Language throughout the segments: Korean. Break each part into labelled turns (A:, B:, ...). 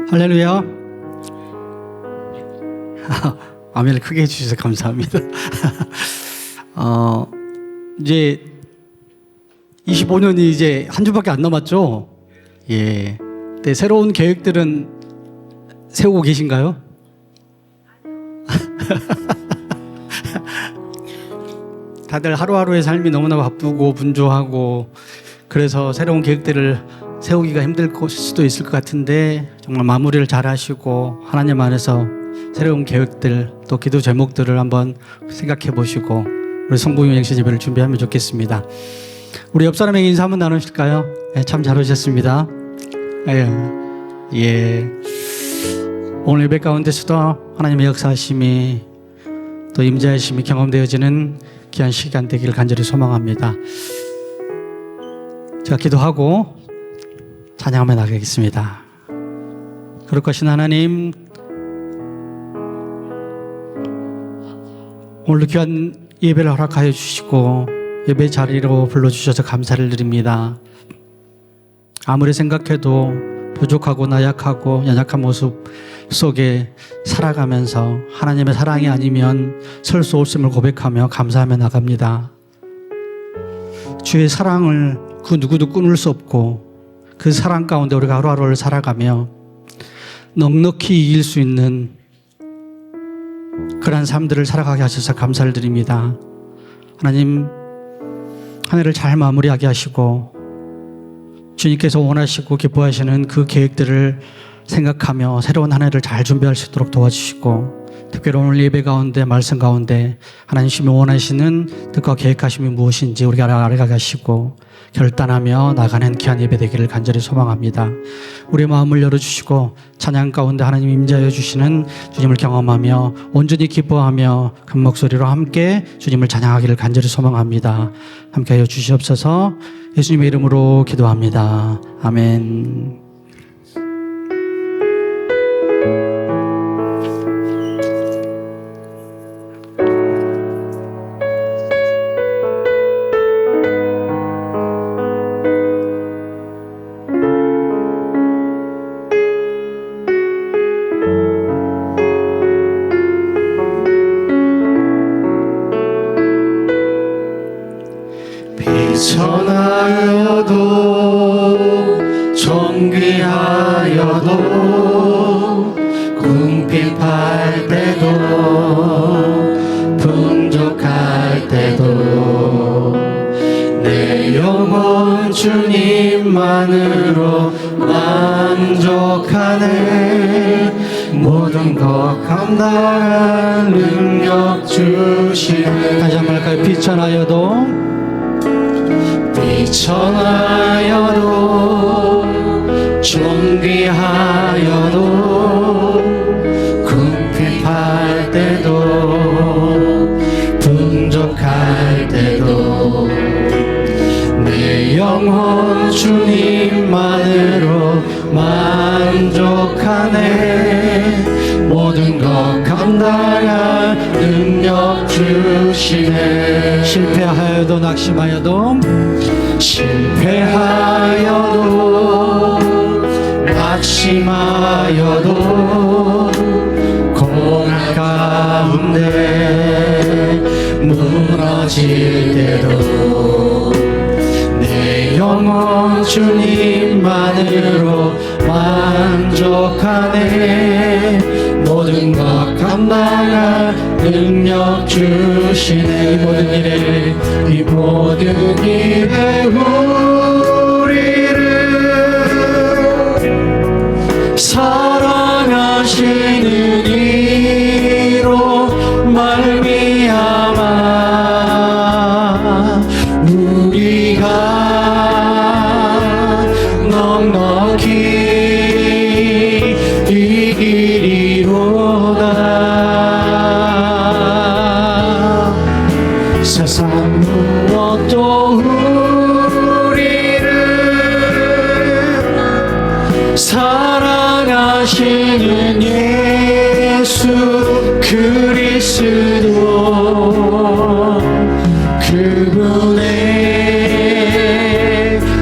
A: 할렐루야. 아멘을 크게 해주셔서 감사합니다. 이제 25년이 이제 한 주밖에 안 남았죠? 예. 네, 새로운 계획들은 세우고 계신가요? 다들 하루하루의 삶이 너무나 바쁘고 분주하고 그래서 새로운 계획들을 세우기가 힘들 수도 있을 것 같은데 정말 마무리를 잘 하시고 하나님 안에서 새로운 계획들 또 기도 제목들을 한번 생각해 보시고 우리 성부님 영신 예배를 준비하면 좋겠습니다. 우리 옆 사람에게 인사 한번 나누실까요? 네, 참 잘 오셨습니다. 예. 오늘 예배 가운데서도 하나님의 역사하심이 또 임재하심이 경험되어지는 귀한 시간 되기를 간절히 소망합니다. 제가 기도하고 찬양하며 나가겠습니다. 거룩하신 하나님, 오늘도 귀한 예배를 허락하여 주시고 예배 자리로 불러주셔서 감사를 드립니다. 아무리 생각해도 부족하고 나약하고 연약한 모습 속에 살아가면서 하나님의 사랑이 아니면 설 수 없음을 고백하며 감사하며 나갑니다. 주의 사랑을 그 누구도 끊을 수 없고 그 사랑 가운데 우리가 하루하루를 살아가며 넉넉히 이길 수 있는 그러한 삶들을 살아가게 하셔서 감사를 드립니다. 하나님, 한 해를 잘 마무리하게 하시고 주님께서 원하시고 기뻐하시는 그 계획들을 생각하며 새로운 한 해를 잘 준비할 수 있도록 도와주시고 특별히 오늘 예배 가운데 말씀 가운데 하나님이 원하시는 뜻과 계획하심이 무엇인지 우리가 알아가게 하시고 결단하며 나가는 귀한 예배 되기를 간절히 소망합니다. 우리의 마음을 열어주시고 찬양 가운데 하나님 임재하여 주시는 주님을 경험하며 온전히 기뻐하며 큰 목소리로 함께 주님을 찬양하기를 간절히 소망합니다. 함께하여 주시옵소서. 예수님의 이름으로 기도합니다. 아멘.
B: 비천하여도 존귀하여도 궁핍할 때도 풍족할 때도 내 영혼 주님만으로 만족하네. 모든 것 감당할 능력 주시네.
A: 다시 한번 할까요? 비천하여도
B: 비천하여도 존귀하여도 궁핍할 때도 풍족할 때도 내 영혼 주님만으로 만족하네. 모든 것 감당할 능력 주시네.
A: 실패하여도 낙심하여도
B: 실패하여도 낙심하여도 고난 가운데 무너질 때도 내 영혼 주님만으로 만족하네. 모든 것 감당할 능력 주시네. 이 모든 일에 우리를 사랑하시는 이로 말미암아 우리가 넉넉히 이기리로다. 세상 무엇도 우리를 사랑하시는 예수 그리스도 그분의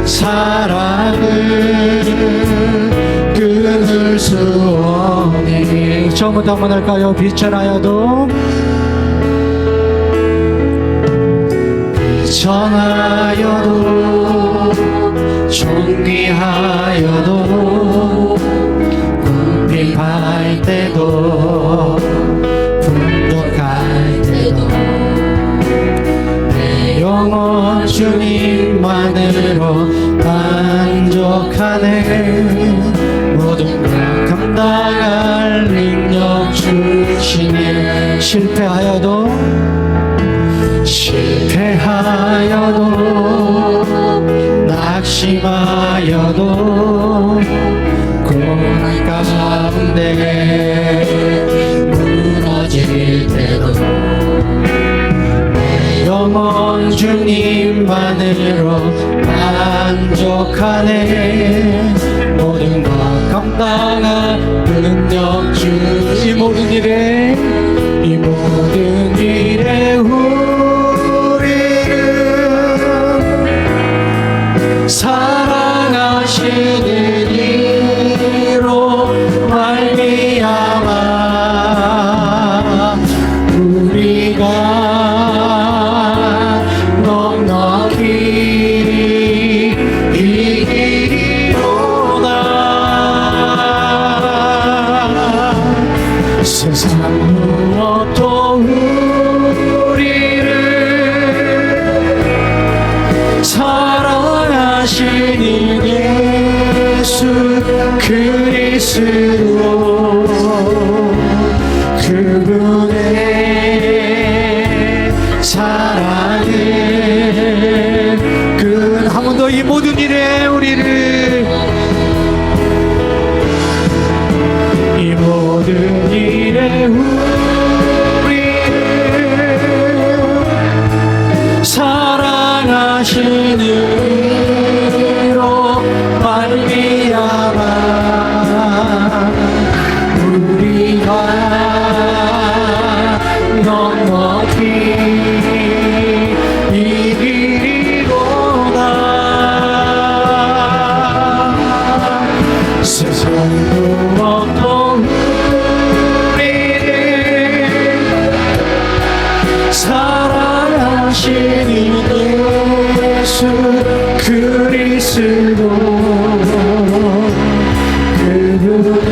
B: 사랑을 끊을 수 없니.
A: 처음부터 한번 할까요? 비천하여도
B: 비천하여도 존귀하여도 궁핍할 때도 풍족할 때도 내 영혼 주님만으로 만족하네. 모든 것 감당할 능력 주시네.
A: 실패하여도
B: 낙심하여도 고난 가운데 무너질 때도 내 영혼 주님만으로 만족하네. 모든 것 감당할 능력 주시. 모든 일에 이 모든 일에 사랑하시는 이로 말미암아 우리가 넉넉히 이기리로다. 세상 무엇도 우리를 사랑하시는 예수 그리스도 그분의 사랑을
A: 한 번 더 이 모든 일에 우리를
B: 이 모든 일에 우리를 사랑하시는 이로 말미암아 우리가 넉넉히 이기리로다. 세상 무엇도 우리를 사랑하시는 예수 그리스도 그분의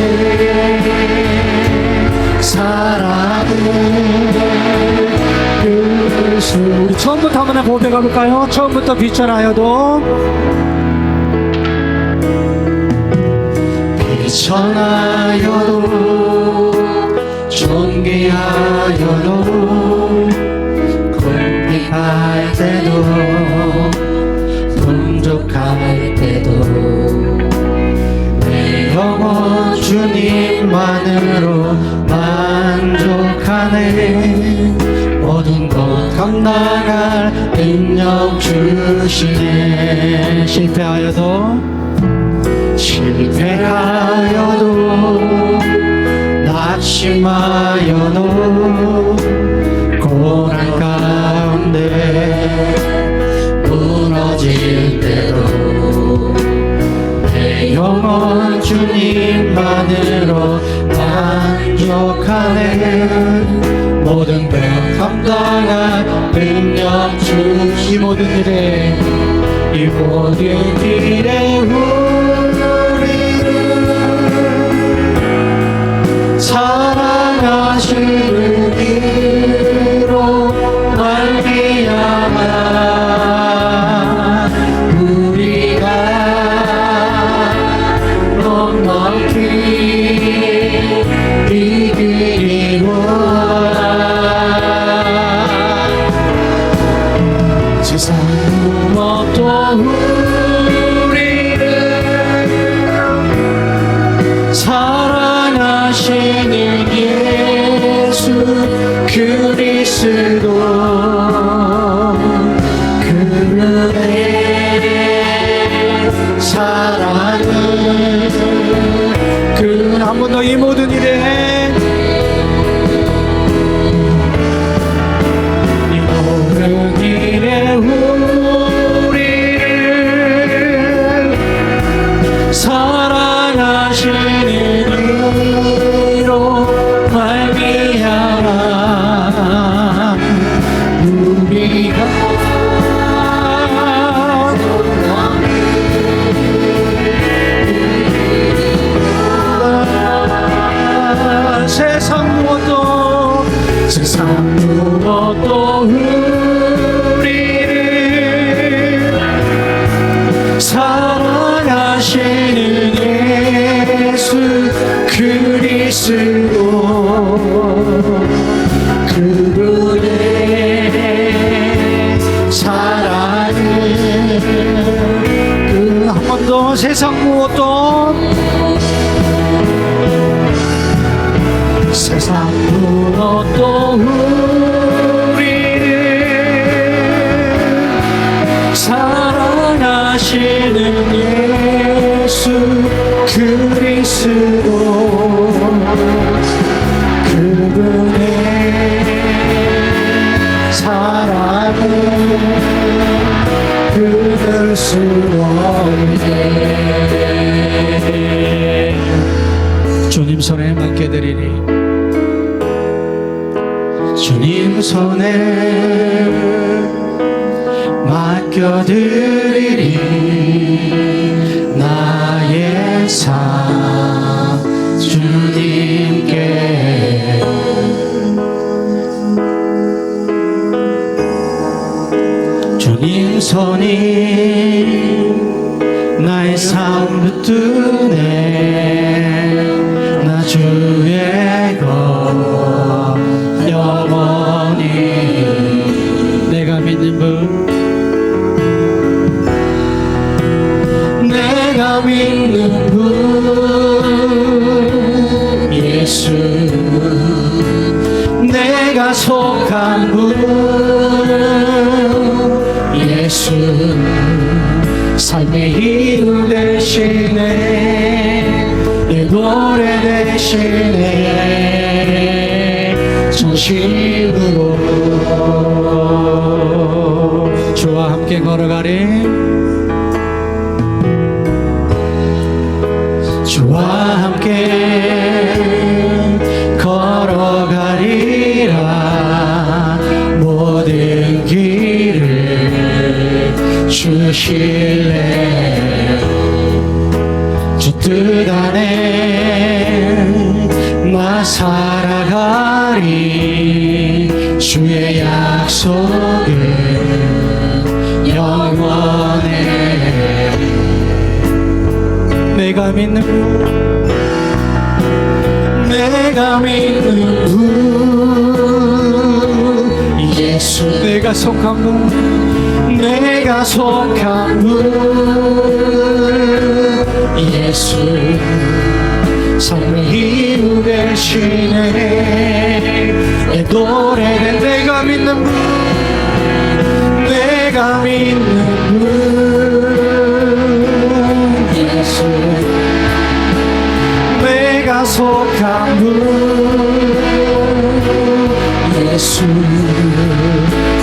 B: 사랑을
A: 우리 처음부터 한번 고백해 볼까요? 처음부터 비천하여도
B: 비천하여도 존귀하여도 궁핍할 때도 풍족할 때도 내 영혼 주님만으로 만족하네. 모든 것 감당할 능력 주시네. 실패하여도 낙심하여도 고난 가운데 무너질 때도 내 영혼 주님만으로 만족하네. 모든 것 감당할 능력 주시. 모든 일에 이 모든 일에 우리를 사랑하시는 이로 말미암아 우리가 넉넉히 이기리로다. 세상 무엇도 우리를 사랑하시는 예수 그리스도 그분의 사랑을
A: 한 번 더 이 모든 일에
B: 이 모든 일에 우리를 사랑하시는 세상 무엇도 우리를 사랑하시는 예수 그리스도 그분의 사랑을 한 번 더 세상 무엇도 세상 무엇도 우리를 사랑하시는 예수 그리스도 그분의 사랑을 끊을 수 없네.
A: 주님 손에 맡겨드리니 주님 손에 맡겨드리리 나의 삶 주님께 주님 손이 나의 삶 붙드네 나 주의 것 영원히 내가 믿는 분
B: 내가 믿는 분 예수 내가 속한 분 예수 삶의 이유 되시네 내 노래 되시네 전심으로
A: 주와 함께 걸어가리
B: 주와 함께 걸어가리라 모든 길을 주실래 주 뜻 안에 나 살아가리 주의 약속은 영원해
A: 내가 믿는 분
B: 내가 믿는 분 예수
A: 내가 속한 분
B: 내가 속한 분 예수 삶의 이유 되시네 내 노래는 내가 믿는 분 내가 믿는 분 예수 내가 속한 분 예수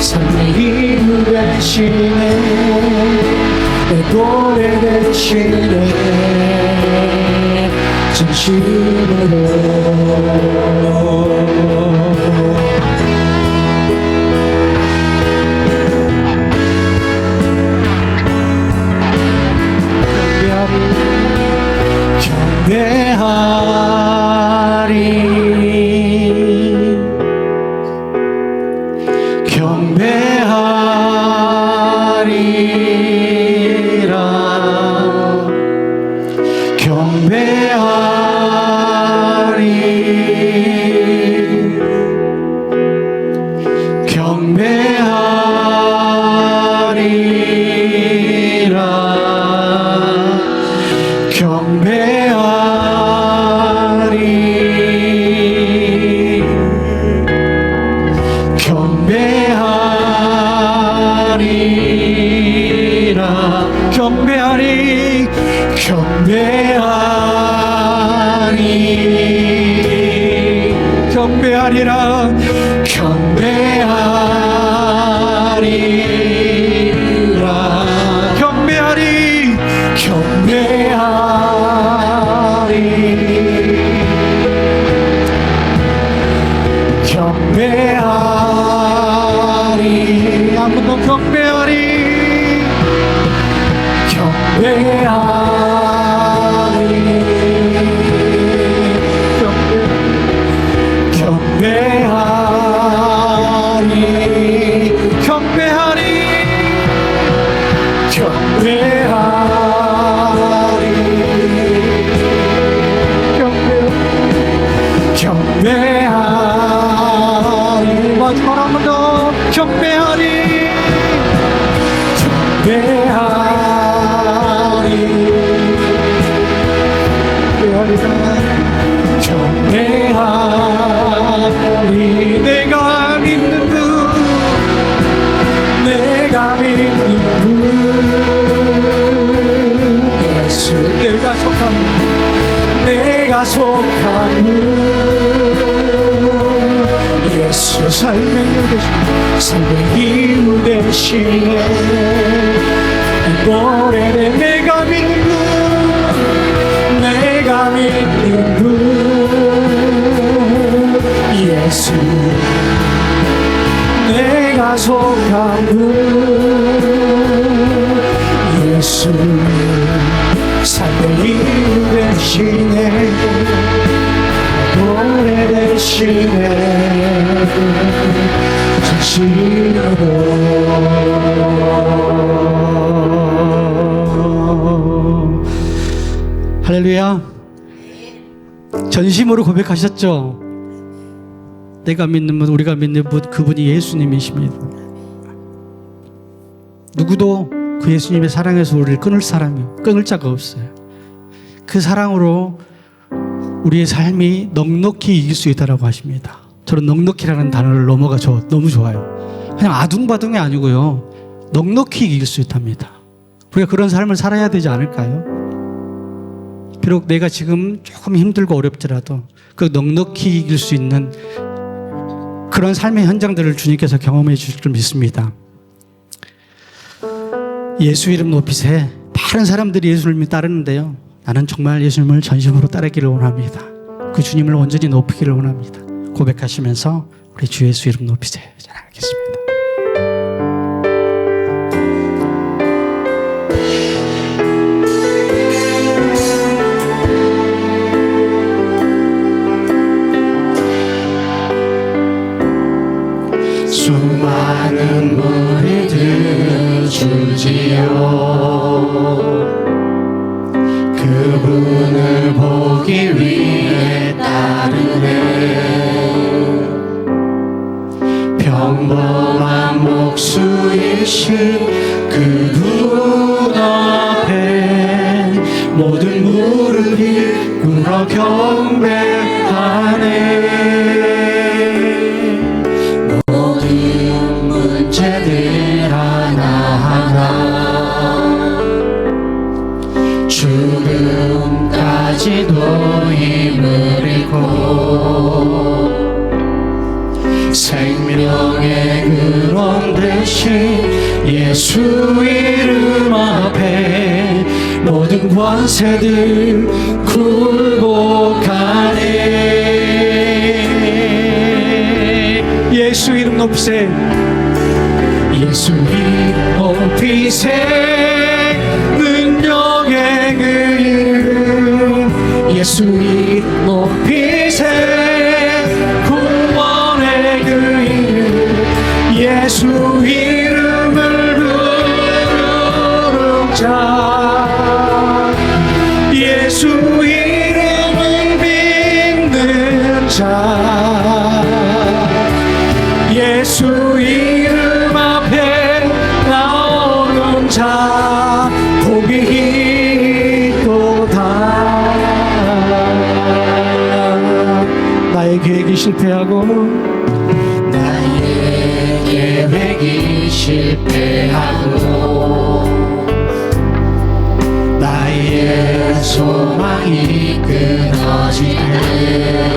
B: 삶의 이유 되시네 내 노래 되시네 진심으로 경배하리 경배하리라 경배하리라 경배하리 경배하리 한 번 더 경배하리 경배하리 경배하리 경배하리 경배하리 내가 믿는 분 내가 믿는 분 예수 내가 속한 분 예수 삶의 이유 되시네 노래를 내가 믿는 분 내가 믿는 분 예수 내가 속한 분 예수 삶의 이유 되시네 노래 되시네 진심으로 할렐루야. 전심으로 고백하셨죠. 내가 믿는 분 우리가 믿는 분 그분이 예수님이십니다. 누구도 그 예수님의 사랑에서 우리를 끊을 자가 없어요. 그 사랑으로 우리의 삶이 넉넉히 이길 수 있다라고 하십니다. 저는 넉넉히라는 단어를 넘어가 너무 좋아요. 그냥 아둥바둥이 아니고요. 넉넉히 이길 수 있답니다. 우리가 그런 삶을 살아야 되지 않을까요? 비록 내가 지금 조금 힘들고 어렵더라도 그 넉넉히 이길 수 있는 그런 삶의 현장들을 주님께서 경험해 주실 줄 믿습니다. 예수 이름 높이세. 많은 사람들이 예수님을 따르는데요. 나는 정말 예수님을 전심으로 따르기를 원합니다. 그 주님을 온전히 높이기를 원합니다. 고백하시면서 우리 주 예수 이름 높이세. 찬양하겠습니다.
C: 수많은 무리들 주지요 그분을 보기 위해 따르네 평범한 목수이신 그분 앞에 모든 무릎이 꿇어 경배하네 문제들 하나하나 죽음까지도 힘을 잃고 생명의 근원 되신 예수 이름 앞에 모든 권세들 굴복하네
B: 예수 이름 높이세
C: 예수 이름 높이세 능력의 그 이름 예수 이름 높이세 구원의 그 이름 예수 이름을 부르는 자 예수 이름을 믿는 자 예수 이름 앞에 나오는 자 복이 있도다
B: 나의 계획이 실패하고
C: 나의 계획이 실패하고 나의 소망이 끊어지네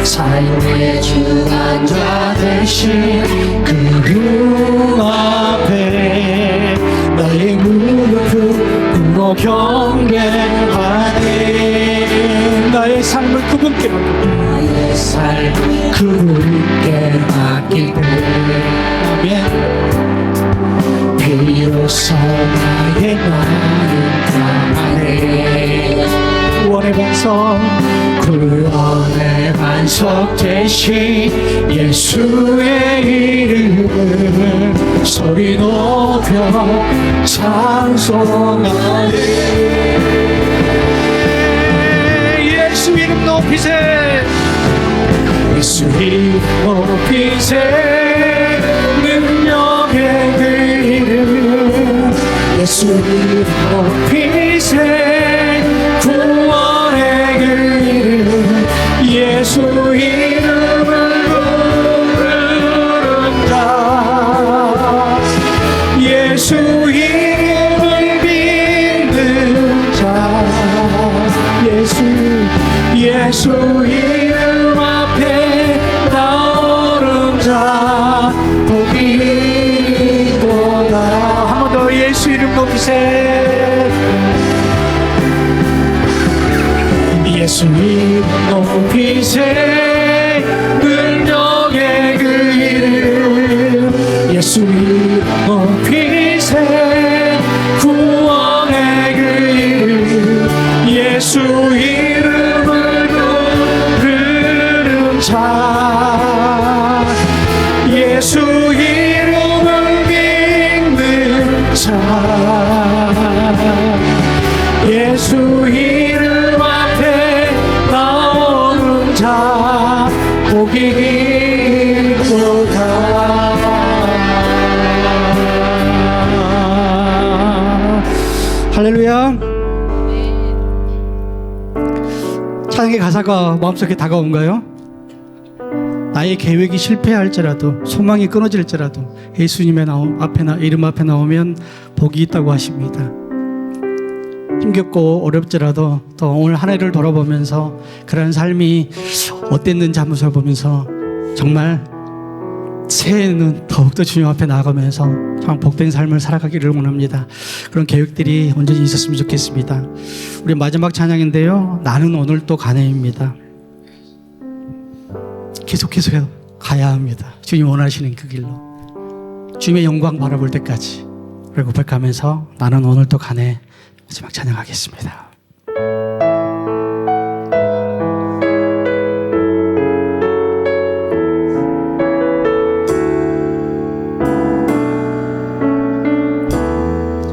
C: 삶의 주관자 되신 그분 앞에 나의 무릎을 꿇어 경배하네
B: 나의 삶을 그분께
C: 나의 삶을 그분께 맡기고 아멘 비로소 나의 마음 강하네
B: 구원의 반석
C: 구원의 반석 되신 예수의 이름을 소리 높여 찬송하네
B: 예수 이름 높이세
C: 예수 이름 높이세 능력의 그 이름 예수 이름 높이세 구원의 그 이름 예수 이름을 부르는 자 예수 이름을 믿는 자 예수 이름 앞에 나오는 자 복이 있도다. 한 번 더 예수 이름 높이세 예수 이름 높이세 능력의 그 이름 예수 이름 높이세 구원의 그 이름 예수 이름을 부르는 자 예수 이름을 믿는 자 예수 이름 앞에 나오는 자 복이 있도다.
B: 할렐루야. 찬양의 가사가 마음속에 다가온가요? 나의 계획이 실패할지라도 소망이 끊어질지라도 예수님의 이름 앞에 나오면 복이 있다고 하십니다. 힘겹고 어렵지라도 또 오늘 한 해를 돌아보면서 그런 삶이 어땠는지 한번 살펴보면서 정말 새해에는 더욱더 주님 앞에 나아가면서 참 복된 삶을 살아가기를 원합니다. 그런 계획들이 온전히 있었으면 좋겠습니다. 우리 마지막 찬양인데요, 나는 오늘 또 가네입니다. 계속해서 가야 합니다. 주님 원하시는 그 길로 주님의 영광 바라볼 때까지. 그리고 고백하면서 나는 오늘 또 가네 마지막 찬양하겠습니다.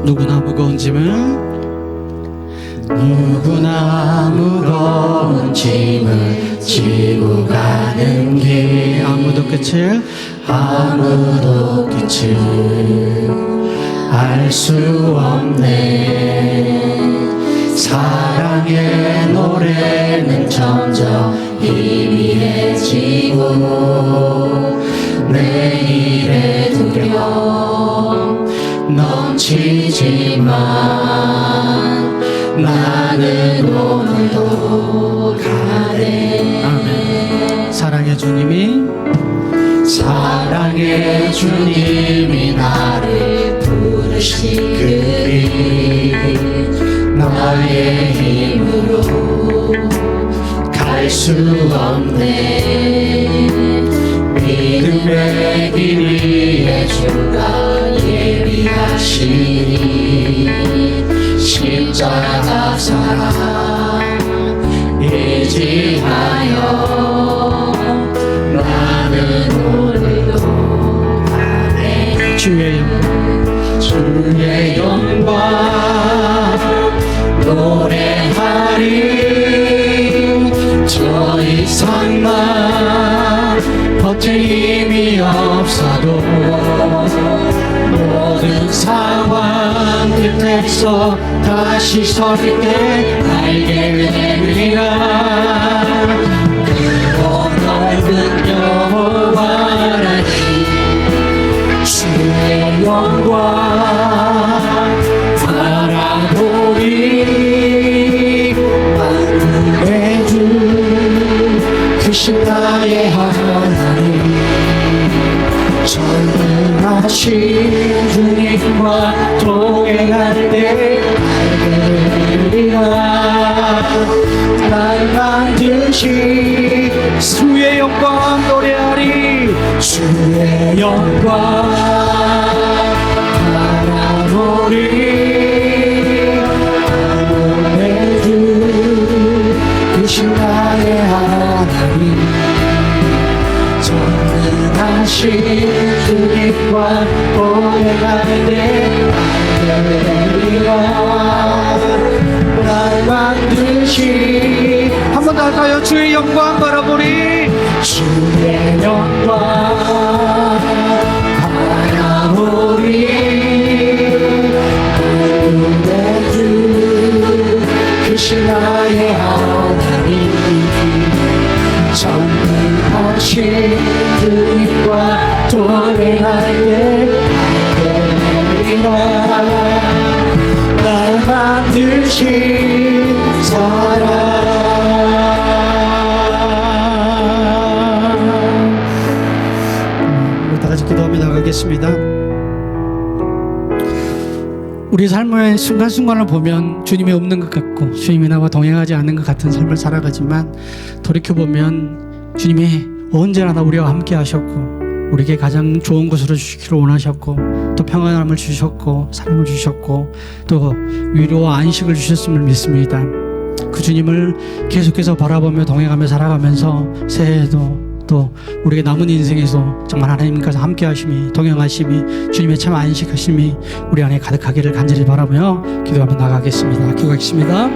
B: 누구나 무거운 짐을 지고 가는 길 아무도 끝을 알 수 없네. 사랑의 노래는 점점 희미해지고 내일의 두려움 넘치지만 나는 오늘도 가네. 아멘. 사랑의 주님이 나를 부르시니 나의 힘으로 갈 수 없네. 믿음의 길 위에 주가 예비하시니 십자가 사랑 의지하여 나는 오늘도 가네. 주의 영광 노래하리. 더 이상 난 버틸 힘이 없어도 모든 상황 끝에서 다시 설 때 알게 되리라. 그 넓은 여호와라니 주의 영광 바라보리. 만군의 주 크신 나의 하나님 전능하신 주님과 동행할 때 알게 되리라. 날 만드신 주의 영광 노래하리. 주의 영광 바라보리. 만군의 주 크신 나의 하나님 전능하신 주님과 동행할 때 알게 날 만드신. 한 번 더 할까요? 주의 영광 바라보리.
C: 주의 영광 바라보리 만군의 주 크신 나의 하나님 전능하신 그 입과 도래하에 되리라 날 만드신 사랑
B: 우리 다 같이 기도하며 나가겠습니다. 우리 삶의 순간순간을 보면 주님이 없는 것 같고 주님이 나와 동행하지 않는 것 같은 삶을 살아가지만 돌이켜보면 주님이 언제나 우리와 함께 하셨고 우리에게 가장 좋은 것으로 주시기를 원하셨고 또 평안함을 주셨고 사랑을 주셨고 또 위로와 안식을 주셨음을 믿습니다. 그 주님을 계속해서 바라보며 동행하며 살아가면서 새해에도 또 우리의 남은 인생에서 정말 하나님께서 함께 하심이 동행하심이 주님의 참 안식하심이 우리 안에 가득하기를 간절히 바라며 기도하며 나가겠습니다. 기도하겠습니다.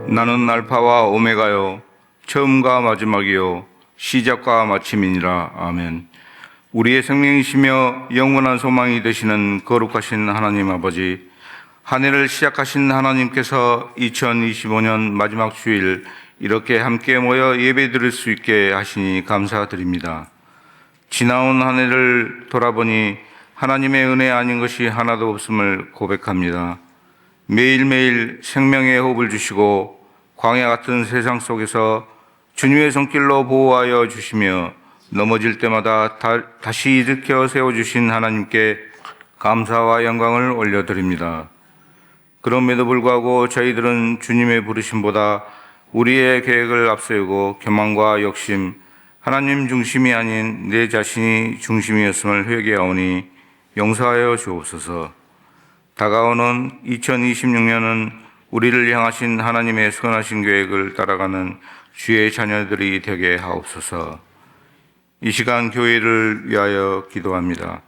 D: 나는 알파와 오메가요 처음과 마지막이요 시작과 마침이니라. 아멘. 우리의 생명이시며 영원한 소망이 되시는 거룩하신 하나님 아버지, 한 해를 시작하신 하나님께서 2025년 마지막 주일 이렇게 함께 모여 예배 드릴 수 있게 하시니 감사드립니다. 지나온 한 해를 돌아보니 하나님의 은혜 아닌 것이 하나도 없음을 고백합니다. 매일매일 생명의 호흡을 주시고 광야 같은 세상 속에서 주님의 손길로 보호하여 주시며 넘어질 때마다 다시 일으켜 세워주신 하나님께 감사와 영광을 올려드립니다. 그럼에도 불구하고 저희들은 주님의 부르심보다 우리의 계획을 앞세우고 교만과 욕심, 하나님 중심이 아닌 내 자신이 중심이었음을 회개하오니 용서하여 주옵소서. 다가오는 2026년은 우리를 향하신 하나님의 선하신 계획을 따라가는 주의 자녀들이 되게 하옵소서. 이 시간 교회를 위하여 기도합니다.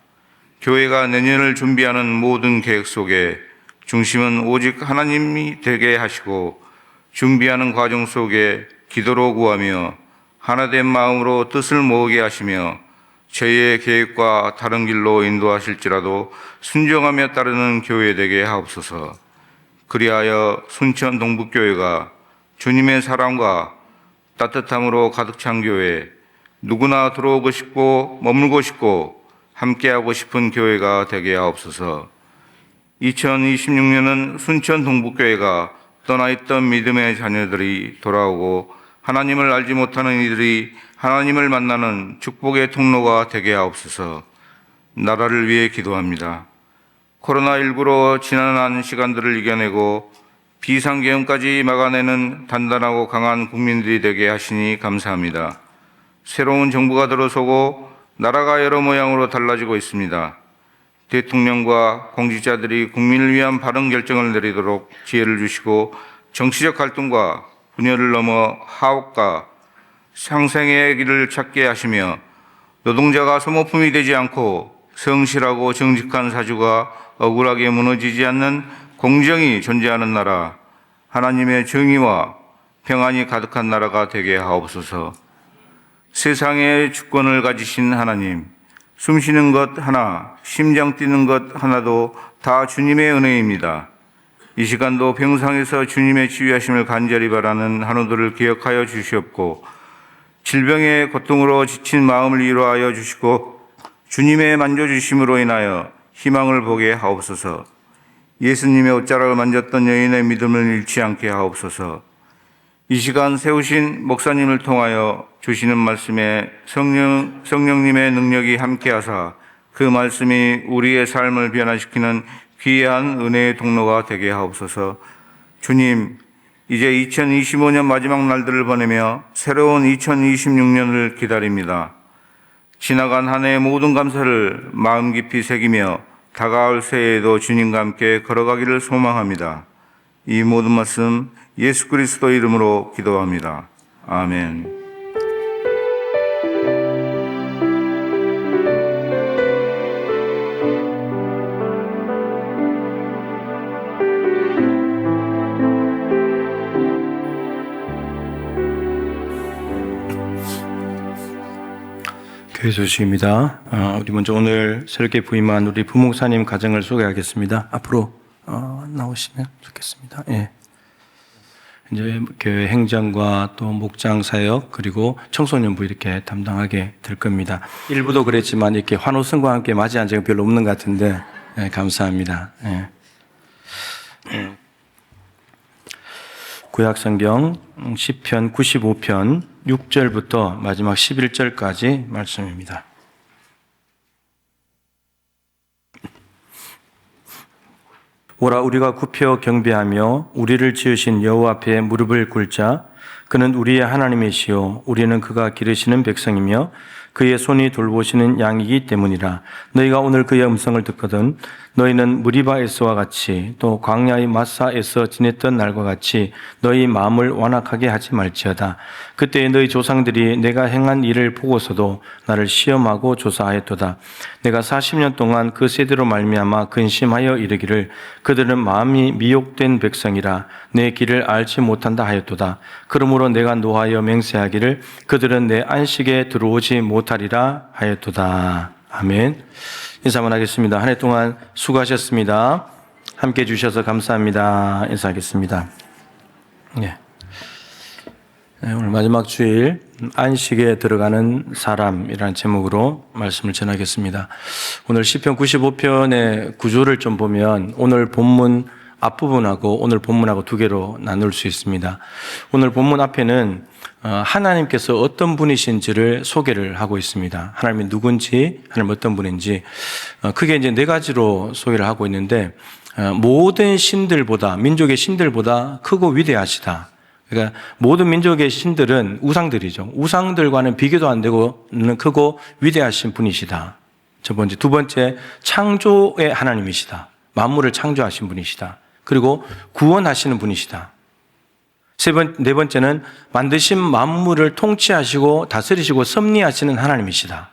D: 교회가 내년을 준비하는 모든 계획 속에 중심은 오직 하나님이 되게 하시고 준비하는 과정 속에 기도로 구하며 하나된 마음으로 뜻을 모으게 하시며 저희의 계획과 다른 길로 인도하실지라도 순종하며 따르는 교회 되게 하옵소서. 그리하여 순천 동북교회가 주님의 사랑과 따뜻함으로 가득 찬 교회, 누구나 들어오고 싶고 머물고 싶고 함께하고 싶은 교회가 되게 하옵소서. 2026년은 순천 동북교회가 떠나있던 믿음의 자녀들이 돌아오고 하나님을 알지 못하는 이들이 하나님을 만나는 축복의 통로가 되게 하옵소서. 나라를 위해 기도합니다. 코로나19로 지난한 시간들을 이겨내고 비상계엄까지 막아내는 단단하고 강한 국민들이 되게 하시니 감사합니다. 새로운 정부가 들어서고 나라가 여러 모양으로 달라지고 있습니다. 대통령과 공직자들이 국민을 위한 바른 결정을 내리도록 지혜를 주시고 정치적 갈등과 분열을 넘어 화합과 상생의 길을 찾게 하시며 노동자가 소모품이 되지 않고 성실하고 정직한 사주가 억울하게 무너지지 않는 공정이 존재하는 나라, 하나님의 정의와 평안이 가득한 나라가 되게 하옵소서. 세상의 주권을 가지신 하나님, 숨쉬는 것 하나, 심장 뛰는 것 하나도 다 주님의 은혜입니다. 이 시간도 병상에서 주님의 치유하심을 간절히 바라는 한우들을 기억하여 주시옵고 질병의 고통으로 지친 마음을 위로하여 주시고 주님의 만져주심으로 인하여 희망을 보게 하옵소서. 예수님의 옷자락을 만졌던 여인의 믿음을 잃지 않게 하옵소서. 이 시간 세우신 목사님을 통하여 주시는 말씀에 성령님의 능력이 함께하사 그 말씀이 우리의 삶을 변화시키는 귀한 은혜의 통로가 되게 하옵소서. 주님, 이제 2025년 마지막 날들을 보내며 새로운 2026년을 기다립니다. 지나간 한 해의 모든 감사를 마음 깊이 새기며 다가올 새해에도 주님과 함께 걸어가기를 소망합니다. 이 모든 말씀 예수 그리스도 이름으로 기도합니다. 아멘.
E: 교회 소식입니다. 우리 먼저 오늘 새롭게 부임한 우리 부목사님 가정을 소개하겠습니다. 앞으로 나오시면 좋겠습니다. 예. 이제 교회 행정과 또 목장 사역 그리고 청소년부 이렇게 담당하게 될 겁니다. 일부도 그랬지만 이렇게 환호성과 함께 맞이한 적은 별로 없는 것 같은데 감사합니다. 예. 구약성경 시편 95편 6절부터 마지막 11절까지 말씀입니다. 오라 우리가 굽혀 경배하며 우리를 지으신 여호와 앞에 무릎을 꿇자. 그는 우리의 하나님이시요 우리는 그가 기르시는 백성이며 그의 손이 돌보시는 양이기 때문이라. 너희가 오늘 그의 음성을 듣거든 너희는 무리바에서와 같이 또 광야의 마사에서 지냈던 날과 같이 너희 마음을 완악하게 하지 말지어다. 그때 너희 조상들이 내가 행한 일을 보고서도 나를 시험하고 조사하였도다. 내가 40년 동안 그 세대로 말미암아 근심하여 이르기를 그들은 마음이 미혹된 백성이라 내 길을 알지 못한다 하였도다. 그러므로 내가 노하여 맹세하기를 그들은 내 안식에 들어오지 못하리라 하였도다. 아멘. 인사 한번 하겠습니다. 한 해 동안 수고하셨습니다. 함께 해주셔서 감사합니다. 인사하겠습니다. 네. 오늘 마지막 주일 안식에 들어가는 사람이라는 제목으로 말씀을 전하겠습니다. 오늘 시편 95편의 구조를 좀 보면 오늘 본문 앞부분하고 오늘 본문하고 두 개로 나눌 수 있습니다. 오늘 본문 앞에는 하나님께서 어떤 분이신지를 소개를 하고 있습니다. 하나님이 누군지, 하나님 어떤 분인지 크게 이제 네 가지로 소개를 하고 있는데 모든 신들보다 민족의 신들보다 크고 위대하시다. 그러니까 모든 민족의 신들은 우상들이죠. 우상들과는 비교도 안 되고 크고 위대하신 분이시다. 첫 번째, 두 번째 창조의 하나님이시다. 만물을 창조하신 분이시다. 그리고 구원하시는 분이시다. 네 번째는 만드신 만물을 통치하시고 다스리시고 섭리하시는 하나님이시다.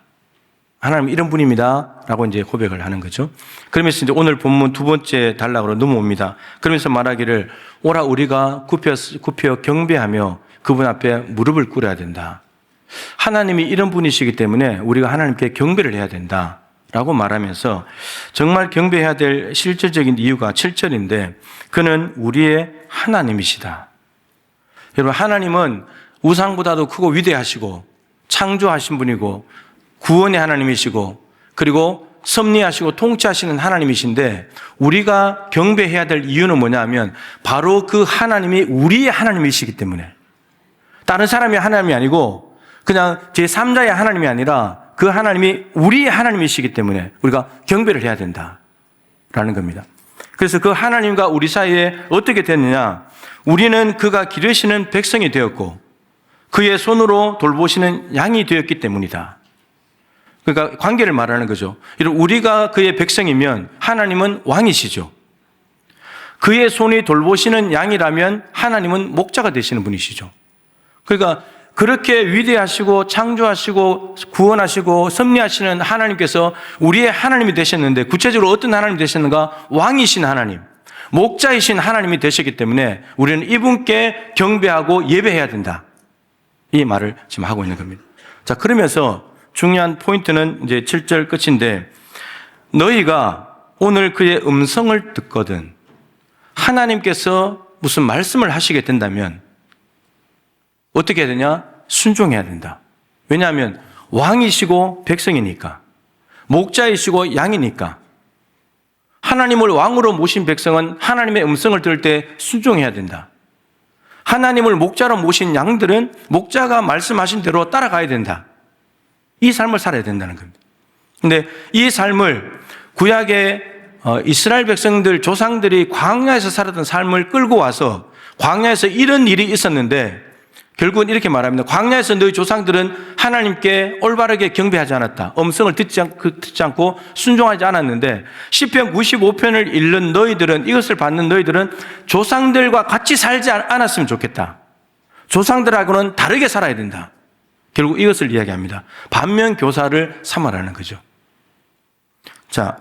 E: 하나님 이런 분입니다. 라고 이제 고백을 하는 거죠. 그러면서 이제 오늘 본문 두 번째 단락으로 넘어옵니다. 그러면서 말하기를 오라 우리가 굽혀 경배하며 그분 앞에 무릎을 꿇어야 된다. 하나님이 이런 분이시기 때문에 우리가 하나님께 경배를 해야 된다. 라고 말하면서 정말 경배해야 될 실질적인 이유가 7절인데 그는 우리의 하나님이시다. 여러분 하나님은 우상보다도 크고 위대하시고 창조하신 분이고 구원의 하나님이시고 그리고 섭리하시고 통치하시는 하나님이신데 우리가 경배해야 될 이유는 뭐냐면 바로 그 하나님이 우리의 하나님이시기 때문에 다른 사람의 하나님이 아니고 그냥 제3자의 하나님이 아니라 그 하나님이 우리의 하나님이시기 때문에 우리가 경배를 해야 된다라는 겁니다. 그래서 그 하나님과 우리 사이에 어떻게 됐느냐? 우리는 그가 기르시는 백성이 되었고 그의 손으로 돌보시는 양이 되었기 때문이다. 그러니까 관계를 말하는 거죠. 우리가 그의 백성이면 하나님은 왕이시죠. 그의 손이 돌보시는 양이라면 하나님은 목자가 되시는 분이시죠. 그러니까 그렇게 위대하시고 창조하시고 구원하시고 섭리하시는 하나님께서 우리의 하나님이 되셨는데 구체적으로 어떤 하나님이 되셨는가? 왕이신 하나님, 목자이신 하나님이 되셨기 때문에 우리는 이분께 경배하고 예배해야 된다. 이 말을 지금 하고 있는 겁니다. 자, 그러면서 중요한 포인트는 이제 7절 끝인데 너희가 오늘 그의 음성을 듣거든 하나님께서 무슨 말씀을 하시게 된다면 어떻게 해야 되냐? 순종해야 된다. 왜냐하면 왕이시고 백성이니까 목자이시고 양이니까 하나님을 왕으로 모신 백성은 하나님의 음성을 들을 때 순종해야 된다. 하나님을 목자로 모신 양들은 목자가 말씀하신 대로 따라가야 된다. 이 삶을 살아야 된다는 겁니다. 그런데 이 삶을 구약의 이스라엘 백성들 조상들이 광야에서 살았던 삶을 끌고 와서 광야에서 이런 일이 있었는데 결국은 이렇게 말합니다. 광야에서 너희 조상들은 하나님께 올바르게 경배하지 않았다. 음성을 듣지 않고 순종하지 않았는데 시편 95편을 읽는 너희들은 이것을 받는 너희들은 조상들과 같이 살지 않았으면 좋겠다. 조상들하고는 다르게 살아야 된다. 결국 이것을 이야기합니다. 반면 교사를 삼아라는 거죠. 자,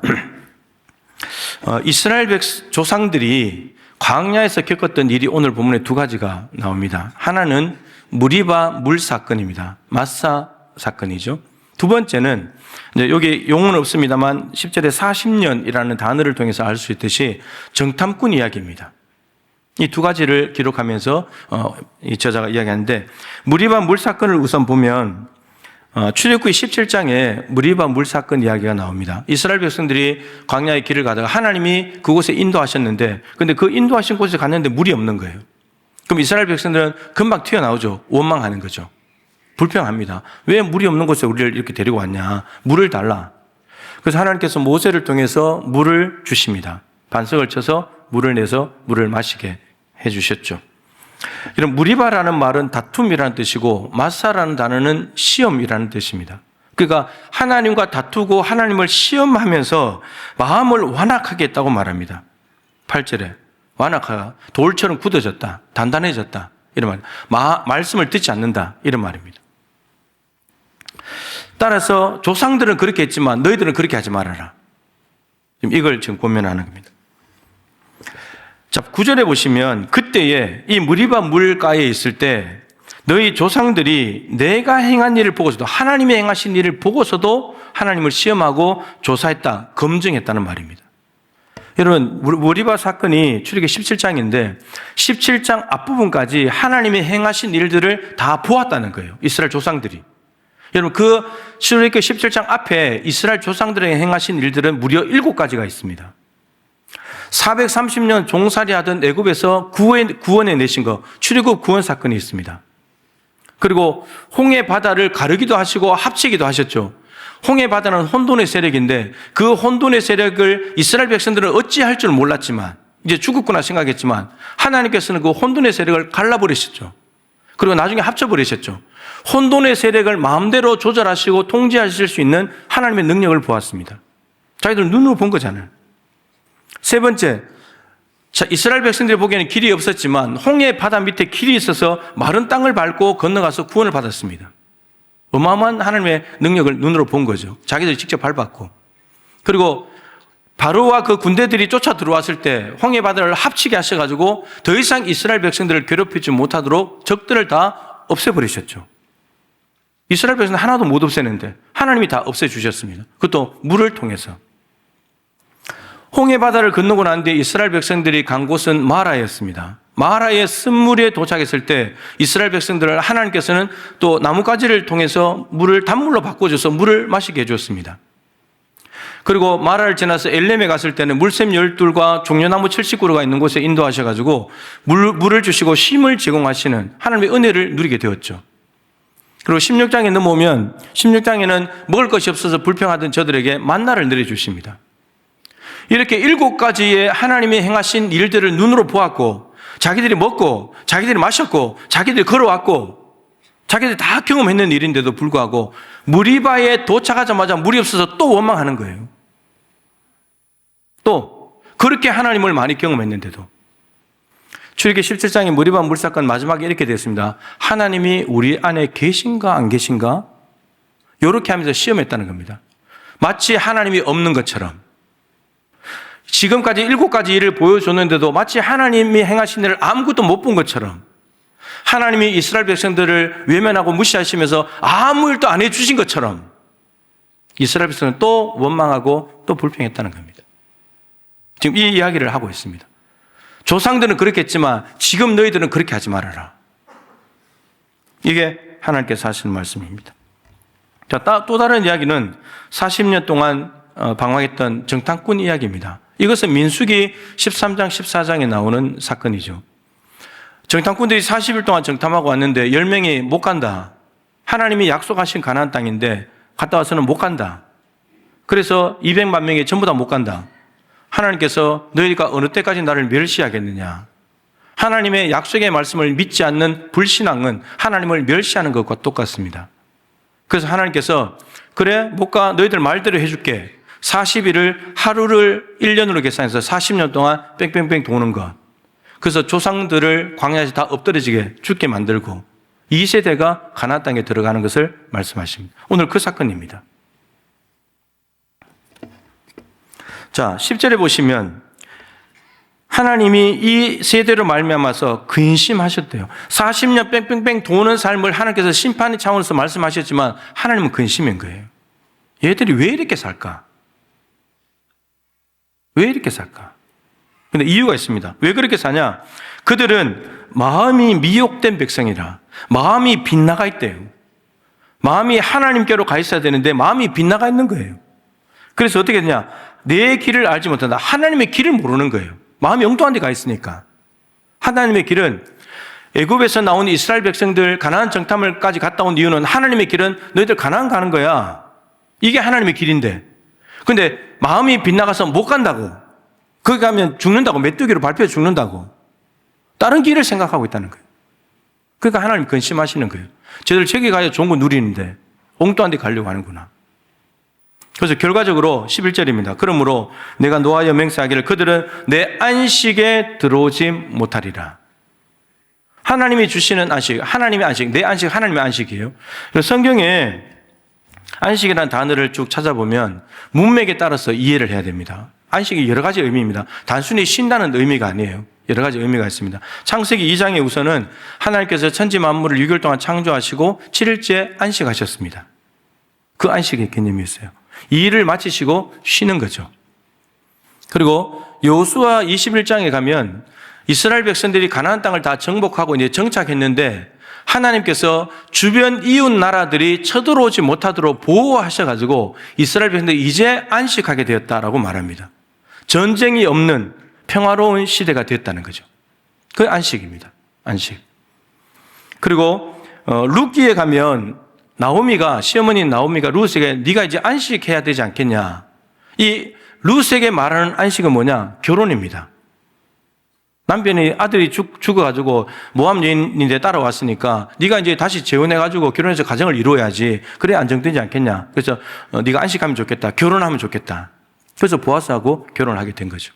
E: 이스라엘 조상들이 광야에서 겪었던 일이 오늘 본문에 두 가지가 나옵니다. 하나는 무리바 물 사건입니다. 마사 사건이죠. 두 번째는 이제 여기 용어는 없습니다만 10절에 40년이라는 단어를 통해서 알 수 있듯이 정탐꾼 이야기입니다. 이 두 가지를 기록하면서 이 저자가 이야기하는데 무리바 물 사건을 우선 보면 출애굽기 17장에 무리바 물 사건 이야기가 나옵니다. 이스라엘 백성들이 광야의 길을 가다가 하나님이 그곳에 인도하셨는데 근데 그 인도하신 곳에 갔는데 물이 없는 거예요. 그럼 이스라엘 백성들은 금방 튀어나오죠. 원망하는 거죠. 불평합니다. 왜 물이 없는 곳에 우리를 이렇게 데리고 왔냐. 물을 달라. 그래서 하나님께서 모세를 통해서 물을 주십니다. 반석을 쳐서 물을 내서 물을 마시게 해주셨죠. 이런 무리바라는 말은 다툼이라는 뜻이고 마사라는 단어는 시험이라는 뜻입니다. 그러니까 하나님과 다투고 하나님을 시험하면서 마음을 완악하게 했다고 말합니다. 8절에 완악하가 돌처럼 굳어졌다, 단단해졌다 이런 말. 말씀을 듣지 않는다 이런 말입니다. 따라서 조상들은 그렇게 했지만 너희들은 그렇게 하지 말아라. 이걸 지금 권면하는 겁니다. 자, 9절에 보시면 그때에 이 무리바 물가에 있을 때 너희 조상들이 내가 행한 일을 보고서도 하나님이 행하신 일을 보고서도 하나님을 시험하고 조사했다, 검증했다는 말입니다. 여러분, 무리바 사건이 출애굽기 17장인데 17장 앞부분까지 하나님이 행하신 일들을 다 보았다는 거예요. 이스라엘 조상들이. 여러분, 그 출애굽기 17장 앞에 이스라엘 조상들에게 행하신 일들은 무려 7가지가 있습니다. 430년 종살이 하던 애굽에서 구원해 내신 거, 출애굽 구원 사건이 있습니다. 그리고 홍해 바다를 가르기도 하시고 합치기도 하셨죠. 홍해 바다는 혼돈의 세력인데 그 혼돈의 세력을 이스라엘 백성들은 어찌할 줄 몰랐지만 이제 죽었구나 생각했지만 하나님께서는 그 혼돈의 세력을 갈라버리셨죠. 그리고 나중에 합쳐버리셨죠. 혼돈의 세력을 마음대로 조절하시고 통제하실 수 있는 하나님의 능력을 보았습니다. 자기들 눈으로 본 거잖아요. 세 번째, 이스라엘 백성들이 보기에는 길이 없었지만 홍해 바다 밑에 길이 있어서 마른 땅을 밟고 건너가서 구원을 받았습니다. 어마어마한 하나님의 능력을 눈으로 본 거죠. 자기들이 직접 밟았고. 그리고 바로와 그 군대들이 쫓아 들어왔을 때 홍해 바다를 합치게 하셔가지고 더 이상 이스라엘 백성들을 괴롭히지 못하도록 적들을 다 없애버리셨죠. 이스라엘 백성은 하나도 못 없애는데 하나님이 다 없애주셨습니다. 그것도 물을 통해서. 홍해 바다를 건너고 난 뒤에 이스라엘 백성들이 간 곳은 마라였습니다. 마라의 쓴물에 도착했을 때 이스라엘 백성들을 하나님께서는 또 나뭇가지를 통해서 물을 단물로 바꿔줘서 물을 마시게 해줬습니다. 그리고 마라를 지나서 엘렘에 갔을 때는 물샘 12과 종려나무 70그루가 있는 곳에 인도하셔가지고 물을 주시고 쉼을 제공하시는 하나님의 은혜를 누리게 되었죠. 그리고 16장에 넘어오면 16장에는 먹을 것이 없어서 불평하던 저들에게 만나를 내려주십니다. 이렇게 7가지의 하나님이 행하신 일들을 눈으로 보았고 자기들이 먹고 자기들이 마셨고 자기들이 걸어왔고 자기들이 다 경험했는 일인데도 불구하고 무리바에 도착하자마자 물이 없어서 또 원망하는 거예요. 또 그렇게 하나님을 많이 경험했는데도 출애굽기 17장의 무리바 물사건 마지막에 이렇게 됐습니다. 하나님이 우리 안에 계신가 안 계신가? 이렇게 하면서 시험했다는 겁니다. 마치 하나님이 없는 것처럼 지금까지 7가지 일을 보여줬는데도 마치 하나님이 행하신 일을 아무것도 못 본 것처럼 하나님이 이스라엘 백성들을 외면하고 무시하시면서 아무 일도 안 해주신 것처럼 이스라엘 백성은 또 원망하고 또 불평했다는 겁니다. 지금 이 이야기를 하고 있습니다. 조상들은 그렇게 했지만 지금 너희들은 그렇게 하지 말아라. 이게 하나님께서 하시는 말씀입니다. 자, 또 다른 이야기는 40년 동안 방황했던 정탐꾼 이야기입니다. 이것은 민수기 13장, 14장에 나오는 사건이죠. 정탐꾼들이 40일 동안 정탐하고 왔는데 10명이 못 간다. 하나님이 약속하신 가나안 땅인데 갔다 와서는 못 간다. 그래서 200만 명이 전부 다 못 간다. 하나님께서 너희가 어느 때까지 나를 멸시하겠느냐. 하나님의 약속의 말씀을 믿지 않는 불신앙은 하나님을 멸시하는 것과 똑같습니다. 그래서 하나님께서 그래 못 가 너희들 말대로 해줄게. 40일을 하루를 1년으로 계산해서 40년 동안 뺑뺑뺑 도는 것. 그래서 조상들을 광야에서 다 엎드려지게 죽게 만들고 2세대가 가나안 땅에 들어가는 것을 말씀하십니다. 오늘 그 사건입니다. 자, 10절에 보시면 하나님이 이 세대로 말미암아서 근심하셨대요. 40년 뺑뺑뺑 도는 삶을 하나님께서 심판의 차원에서 말씀하셨지만 하나님은 근심인 거예요. 얘들이 왜 이렇게 살까? 왜 이렇게 살까? 근데 이유가 있습니다. 왜 그렇게 사냐? 그들은 마음이 미혹된 백성이라 마음이 빗나가 있대요. 마음이 하나님께로 가 있어야 되는데 마음이 빗나가 있는 거예요. 그래서 어떻게 되냐? 내 길을 알지 못한다. 하나님의 길을 모르는 거예요. 마음이 엉뚱한 데 가 있으니까. 하나님의 길은 애굽에서 나온 이스라엘 백성들 가나안 정탐을까지 갔다 온 이유는 하나님의 길은 너희들 가나안 가는 거야. 이게 하나님의 길인데. 근데 마음이 빗나가서 못 간다고. 거기 가면 죽는다고. 메뚜기로 밟혀 죽는다고. 다른 길을 생각하고 있다는 거예요. 그러니까 하나님 근심하시는 거예요. 쟤들 저기 가야 좋은 거 누리는데 엉뚱한 데 가려고 하는구나. 그래서 결과적으로 11절입니다. 그러므로 내가 노하여 맹세하기를 그들은 내 안식에 들어오지 못하리라. 하나님이 주시는 안식, 하나님의 안식, 내 안식, 하나님의 안식이에요. 그래서 성경에 안식이라는 단어를 쭉 찾아보면 문맥에 따라서 이해를 해야 됩니다. 안식이 여러 가지 의미입니다. 단순히 쉰다는 의미가 아니에요. 여러 가지 의미가 있습니다. 창세기 2장에 우선은 하나님께서 천지 만물을 6일 동안 창조하시고 7일째 안식하셨습니다. 그 안식의 개념이었어요. 이 일을 마치시고 쉬는 거죠. 그리고 여호수아 21장에 가면 이스라엘 백성들이 가나안 땅을 다 정복하고 이제 정착했는데 하나님께서 주변 이웃 나라들이 쳐들어오지 못하도록 보호하셔가지고 이스라엘 백성들이 이제 안식하게 되었다라고 말합니다. 전쟁이 없는 평화로운 시대가 됐다는 거죠. 그 안식입니다. 안식. 그리고 룻기에 가면 나오미가, 시어머니 나오미가 룻에게 네가 이제 안식해야 되지 않겠냐. 이 룻에게 말하는 안식은 뭐냐? 결혼입니다. 남편이 아들이 죽어가지고 모함 여인인데 따라왔으니까 네가 이제 다시 재혼해가지고 결혼해서 가정을 이루어야지. 그래야 안정되지 않겠냐. 그래서 네가 안식하면 좋겠다. 결혼하면 좋겠다. 그래서 보아스하고 결혼을 하게 된 거죠.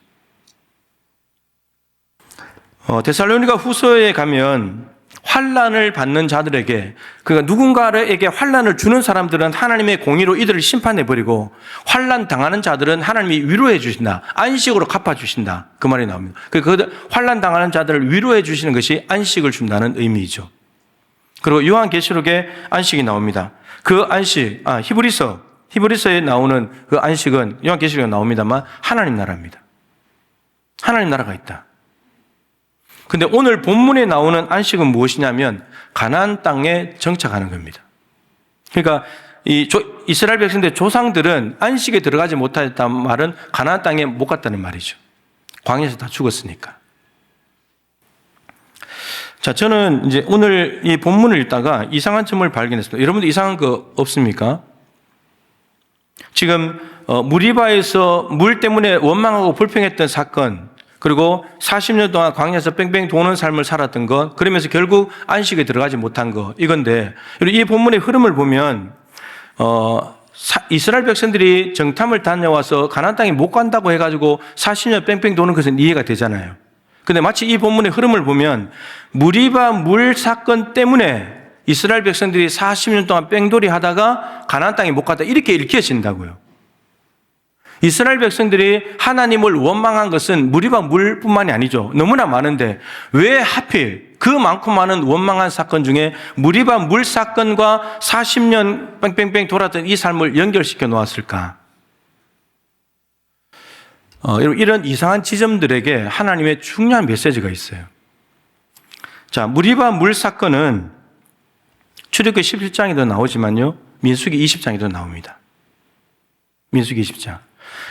E: 데살로니가 후서에 가면 환난을 받는 자들에게, 그러니까 누군가에게 환난을 주는 사람들은 하나님의 공의로 이들을 심판해버리고 환난 당하는 자들은 하나님이 위로해 주신다. 안식으로 갚아주신다. 그 말이 나옵니다. 그 환난 당하는 자들을 위로해 주시는 것이 안식을 준다는 의미이죠. 그리고 요한계시록에 안식이 나옵니다. 그 안식, 히브리서에 나오는 그 안식은 요한계시록에 나옵니다만 하나님 나라입니다. 하나님 나라가 있다. 근데 오늘 본문에 나오는 안식은 무엇이냐면 가나안 땅에 정착하는 겁니다. 그러니까 이스라엘 백성들의 조상들은 안식에 들어가지 못했다는 말은 가나안 땅에 못 갔다는 말이죠. 광야에서 다 죽었으니까. 자, 저는 이제 오늘 이 본문을 읽다가 이상한 점을 발견했습니다. 여러분들 이상한 거 없습니까? 지금 무리바에서 물 때문에 원망하고 불평했던 사건, 그리고 40년 동안 광야에서 뺑뺑 도는 삶을 살았던 것, 그러면서 결국 안식에 들어가지 못한 것, 이건데, 이 본문의 흐름을 보면 이스라엘 백성들이 정탐을 다녀와서 가나안 땅에 못 간다고 해가지고 40년 뺑뺑 도는 것은 이해가 되잖아요. 근데 마치 이 본문의 흐름을 보면 무리바 물 사건 때문에 이스라엘 백성들이 40년 동안 뺑돌이 하다가 가나안 땅에 못 갔다, 이렇게 읽혀진다고요. 이스라엘 백성들이 하나님을 원망한 것은 무리바 물뿐만이 아니죠. 너무나 많은데 왜 하필 그 많고 많은 원망한 사건 중에 무리바 물 사건과 40년 뺑뺑뺑 돌았던 이 삶을 연결시켜 놓았을까? 여러분, 이런 이상한 지점들에게 하나님의 중요한 메시지가 있어요. 자, 무리바 물 사건은 출애굽기 17장에도 나오지만요, 민수기 20장에도 나옵니다. 민수기 20장.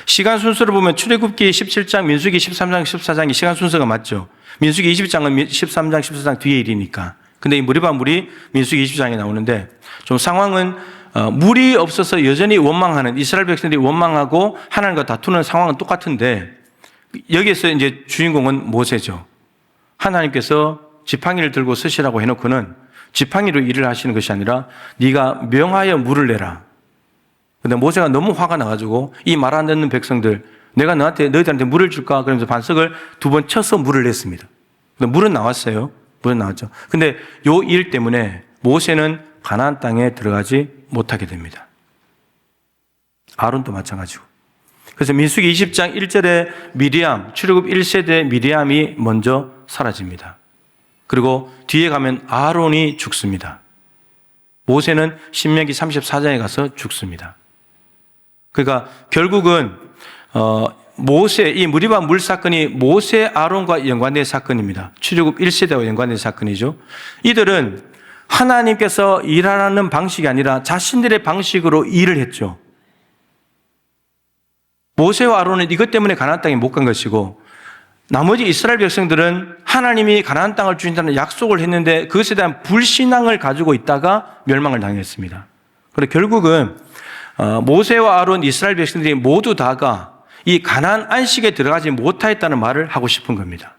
E: 시간 순서를 보면 출애굽기 17장, 민수기 13장, 14장이 시간 순서가 맞죠. 민수기 20장은 13장, 14장 뒤에 일이니까. 근데 이 무리바 물이 민수기 20장에 나오는데 좀 상황은 물이 없어서 여전히 원망하는, 이스라엘 백성들이 원망하고 하나님과 다투는 상황은 똑같은데 여기에서 이제 주인공은 모세죠. 하나님께서 지팡이를 들고 서시라고 해놓고는 지팡이로 일을 하시는 것이 아니라 네가 명하여 물을 내라. 근데 모세가 너무 화가 나가지고 이 말 안 듣는 백성들, 내가 너희들한테 물을 줄까? 그러면서 반석을 2번 쳐서 물을 냈습니다. 근데 물은 나왔어요. 물은 나왔죠. 근데 요 일 때문에 모세는 가나안 땅에 들어가지 못하게 됩니다. 아론도 마찬가지고. 그래서 민수기 20장 1절에 미리암, 출애굽 1세대 미리암이 먼저 사라집니다. 그리고 뒤에 가면 아론이 죽습니다. 모세는 신명기 34장에 가서 죽습니다. 그러니까 결국은 모세, 이 무리바 물 사건이 모세 아론과 연관된 사건입니다. 출애굽 1세대와 연관된 사건이죠. 이들은 하나님께서 일하는 방식이 아니라 자신들의 방식으로 일을 했죠. 모세와 아론은 이것 때문에 가나안 땅에 못 간 것이고, 나머지 이스라엘 백성들은 하나님이 가나안 땅을 주신다는 약속을 했는데 그것에 대한 불신앙을 가지고 있다가 멸망을 당했습니다. 그래서 결국은 모세와 아론, 이스라엘 백성들이 모두 다가 이 가나안 안식에 들어가지 못하였다는 말을 하고 싶은 겁니다.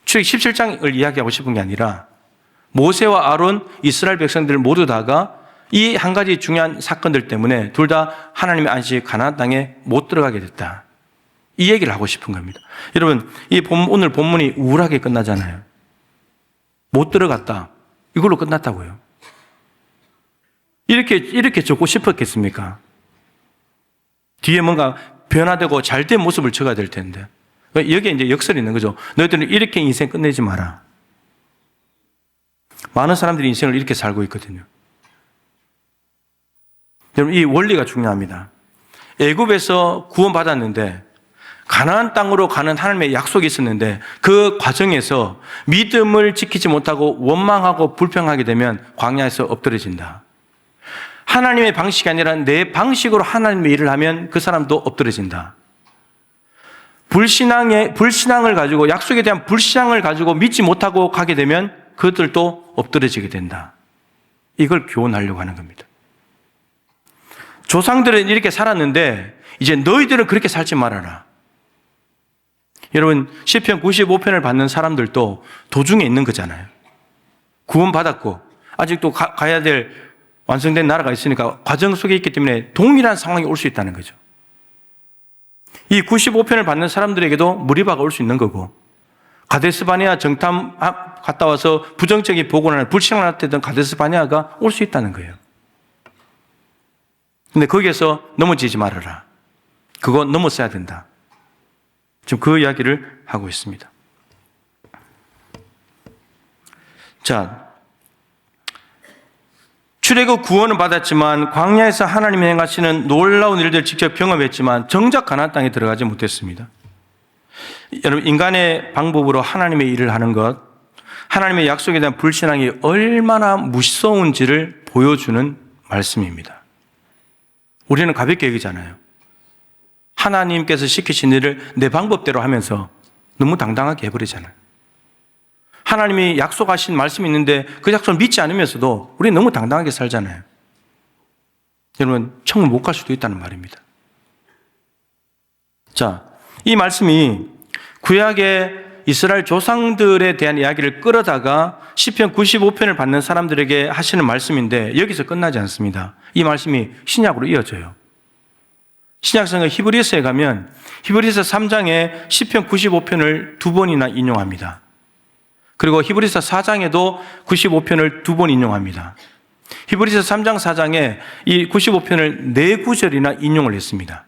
E: 출애굽 17장을 이야기하고 싶은 게 아니라 모세와 아론, 이스라엘 백성들 모두 다가 이 한 가지 중요한 사건들 때문에 둘 다 하나님의 안식 가나안 땅에 못 들어가게 됐다. 이 얘기를 하고 싶은 겁니다. 여러분, 오늘 본문이 우울하게 끝나잖아요. 못 들어갔다. 이걸로 끝났다고요. 이렇게 적고 싶었겠습니까? 뒤에 뭔가 변화되고 잘된 모습을 적어야 될 텐데. 여기에 이제 역설이 있는 거죠. 너희들은 이렇게 인생 끝내지 마라. 많은 사람들이 인생을 이렇게 살고 있거든요. 여러분, 이 원리가 중요합니다. 애굽에서 구원받았는데 가나안 땅으로 가는 하나님의 약속이 있었는데 그 과정에서 믿음을 지키지 못하고 원망하고 불평하게 되면 광야에서 엎드려진다. 하나님의 방식이 아니라 내 방식으로 하나님의 일을 하면 그 사람도 엎드려진다. 불신앙을 가지고, 약속에 대한 불신앙을 가지고 믿지 못하고 가게 되면 그들도 엎드려지게 된다. 이걸 교훈하려고 하는 겁니다. 조상들은 이렇게 살았는데 이제 너희들은 그렇게 살지 말아라. 여러분, 시편 95편을 받는 사람들도 도중에 있는 거잖아요. 구원받았고 아직도 가야 될 완성된 나라가 있으니까 과정 속에 있기 때문에 동일한 상황이 올 수 있다는 거죠. 이 95편을 받는 사람들에게도 무리바가 올 수 있는 거고, 가데스바네아 정탐 갔다 와서 부정적인 보고나 불신앙을 나타냈던 가데스바네아가 올 수 있다는 거예요. 근데 거기에서 넘어지지 말아라. 그거 넘었어야 된다. 지금 그 이야기를 하고 있습니다. 자, 출애굽 구원은 받았지만 광야에서 하나님이 행하시는 놀라운 일들 직접 경험했지만 정작 가나안 땅에 들어가지 못했습니다. 여러분, 인간의 방법으로 하나님의 일을 하는 것, 하나님의 약속에 대한 불신앙이 얼마나 무서운지를 보여주는 말씀입니다. 우리는 가볍게 여기잖아요. 하나님께서 시키신 일을 내 방법대로 하면서 너무 당당하게 해버리잖아요. 하나님이 약속하신 말씀이 있는데 그 약속을 믿지 않으면서도 우리는 너무 당당하게 살잖아요. 여러분, 천국 못 갈 수도 있다는 말입니다. 자, 이 말씀이 구약의 이스라엘 조상들에 대한 이야기를 끌어다가 시편 95편을 받는 사람들에게 하시는 말씀인데 여기서 끝나지 않습니다. 이 말씀이 신약으로 이어져요. 신약성경 히브리서에 가면 히브리서 3장에 시편 95편을 2번이나 인용합니다. 그리고 히브리서 4장에도 95편을 2번 인용합니다. 히브리서 3장 4장에 이 95편을 4구절이나 인용을 했습니다.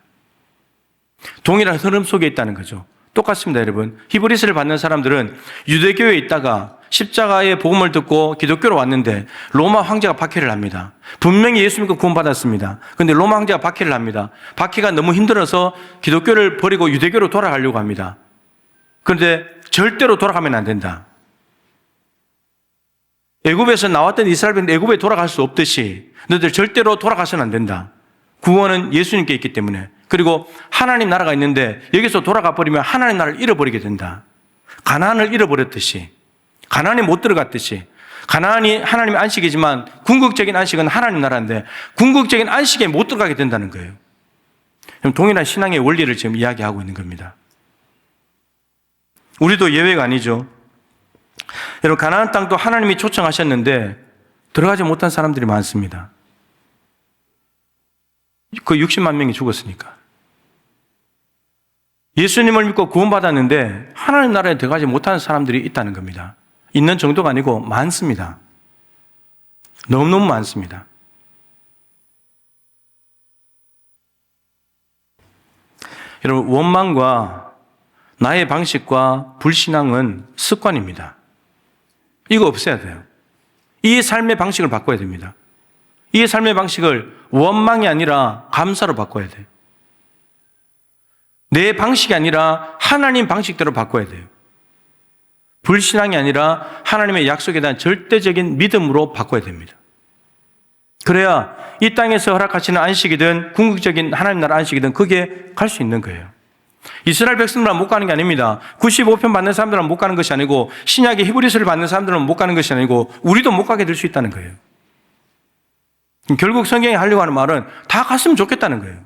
E: 동일한 흐름 속에 있다는 거죠. 똑같습니다, 여러분. 히브리서를 받는 사람들은 유대교에 있다가 십자가의 복음을 듣고 기독교로 왔는데 로마 황제가 박해를 합니다. 분명히 예수 믿고 구원받았습니다. 그런데 로마 황제가 박해를 합니다. 박해가 너무 힘들어서 기독교를 버리고 유대교로 돌아가려고 합니다. 그런데 절대로 돌아가면 안 된다. 애굽에서 나왔던 이스라엘은 애굽에 돌아갈 수 없듯이 너희들 절대로 돌아가서는 안 된다. 구원은 예수님께 있기 때문에. 그리고 하나님 나라가 있는데 여기서 돌아가 버리면 하나님 나라를 잃어버리게 된다. 가나안을 잃어버렸듯이, 가나안에 못 들어갔듯이, 가나안이 하나님의 안식이지만 궁극적인 안식은 하나님 나라인데 궁극적인 안식에 못 들어가게 된다는 거예요. 동일한 신앙의 원리를 지금 이야기하고 있는 겁니다. 우리도 예외가 아니죠. 여러분, 가나안 땅도 하나님이 초청하셨는데 들어가지 못한 사람들이 많습니다. 그 60만 명이 죽었으니까. 예수님을 믿고 구원받았는데 하나님 나라에 들어가지 못하는 사람들이 있다는 겁니다. 있는 정도가 아니고 많습니다. 너무너무 많습니다. 여러분, 원망과 나의 방식과 불신앙은 습관입니다. 이거 없애야 돼요. 이 삶의 방식을 바꿔야 됩니다. 이 삶의 방식을 원망이 아니라 감사로 바꿔야 돼요. 내 방식이 아니라 하나님 방식대로 바꿔야 돼요. 불신앙이 아니라 하나님의 약속에 대한 절대적인 믿음으로 바꿔야 됩니다. 그래야 이 땅에서 허락하시는 안식이든 궁극적인 하나님 나라 안식이든 그게 갈 수 있는 거예요. 이스라엘 백성들은 못 가는 게 아닙니다. 95편 받는 사람들은 못 가는 것이 아니고 신약의 히브리서를 받는 사람들은 못 가는 것이 아니고 우리도 못 가게 될 수 있다는 거예요. 결국 성경이 하려고 하는 말은 다 갔으면 좋겠다는 거예요.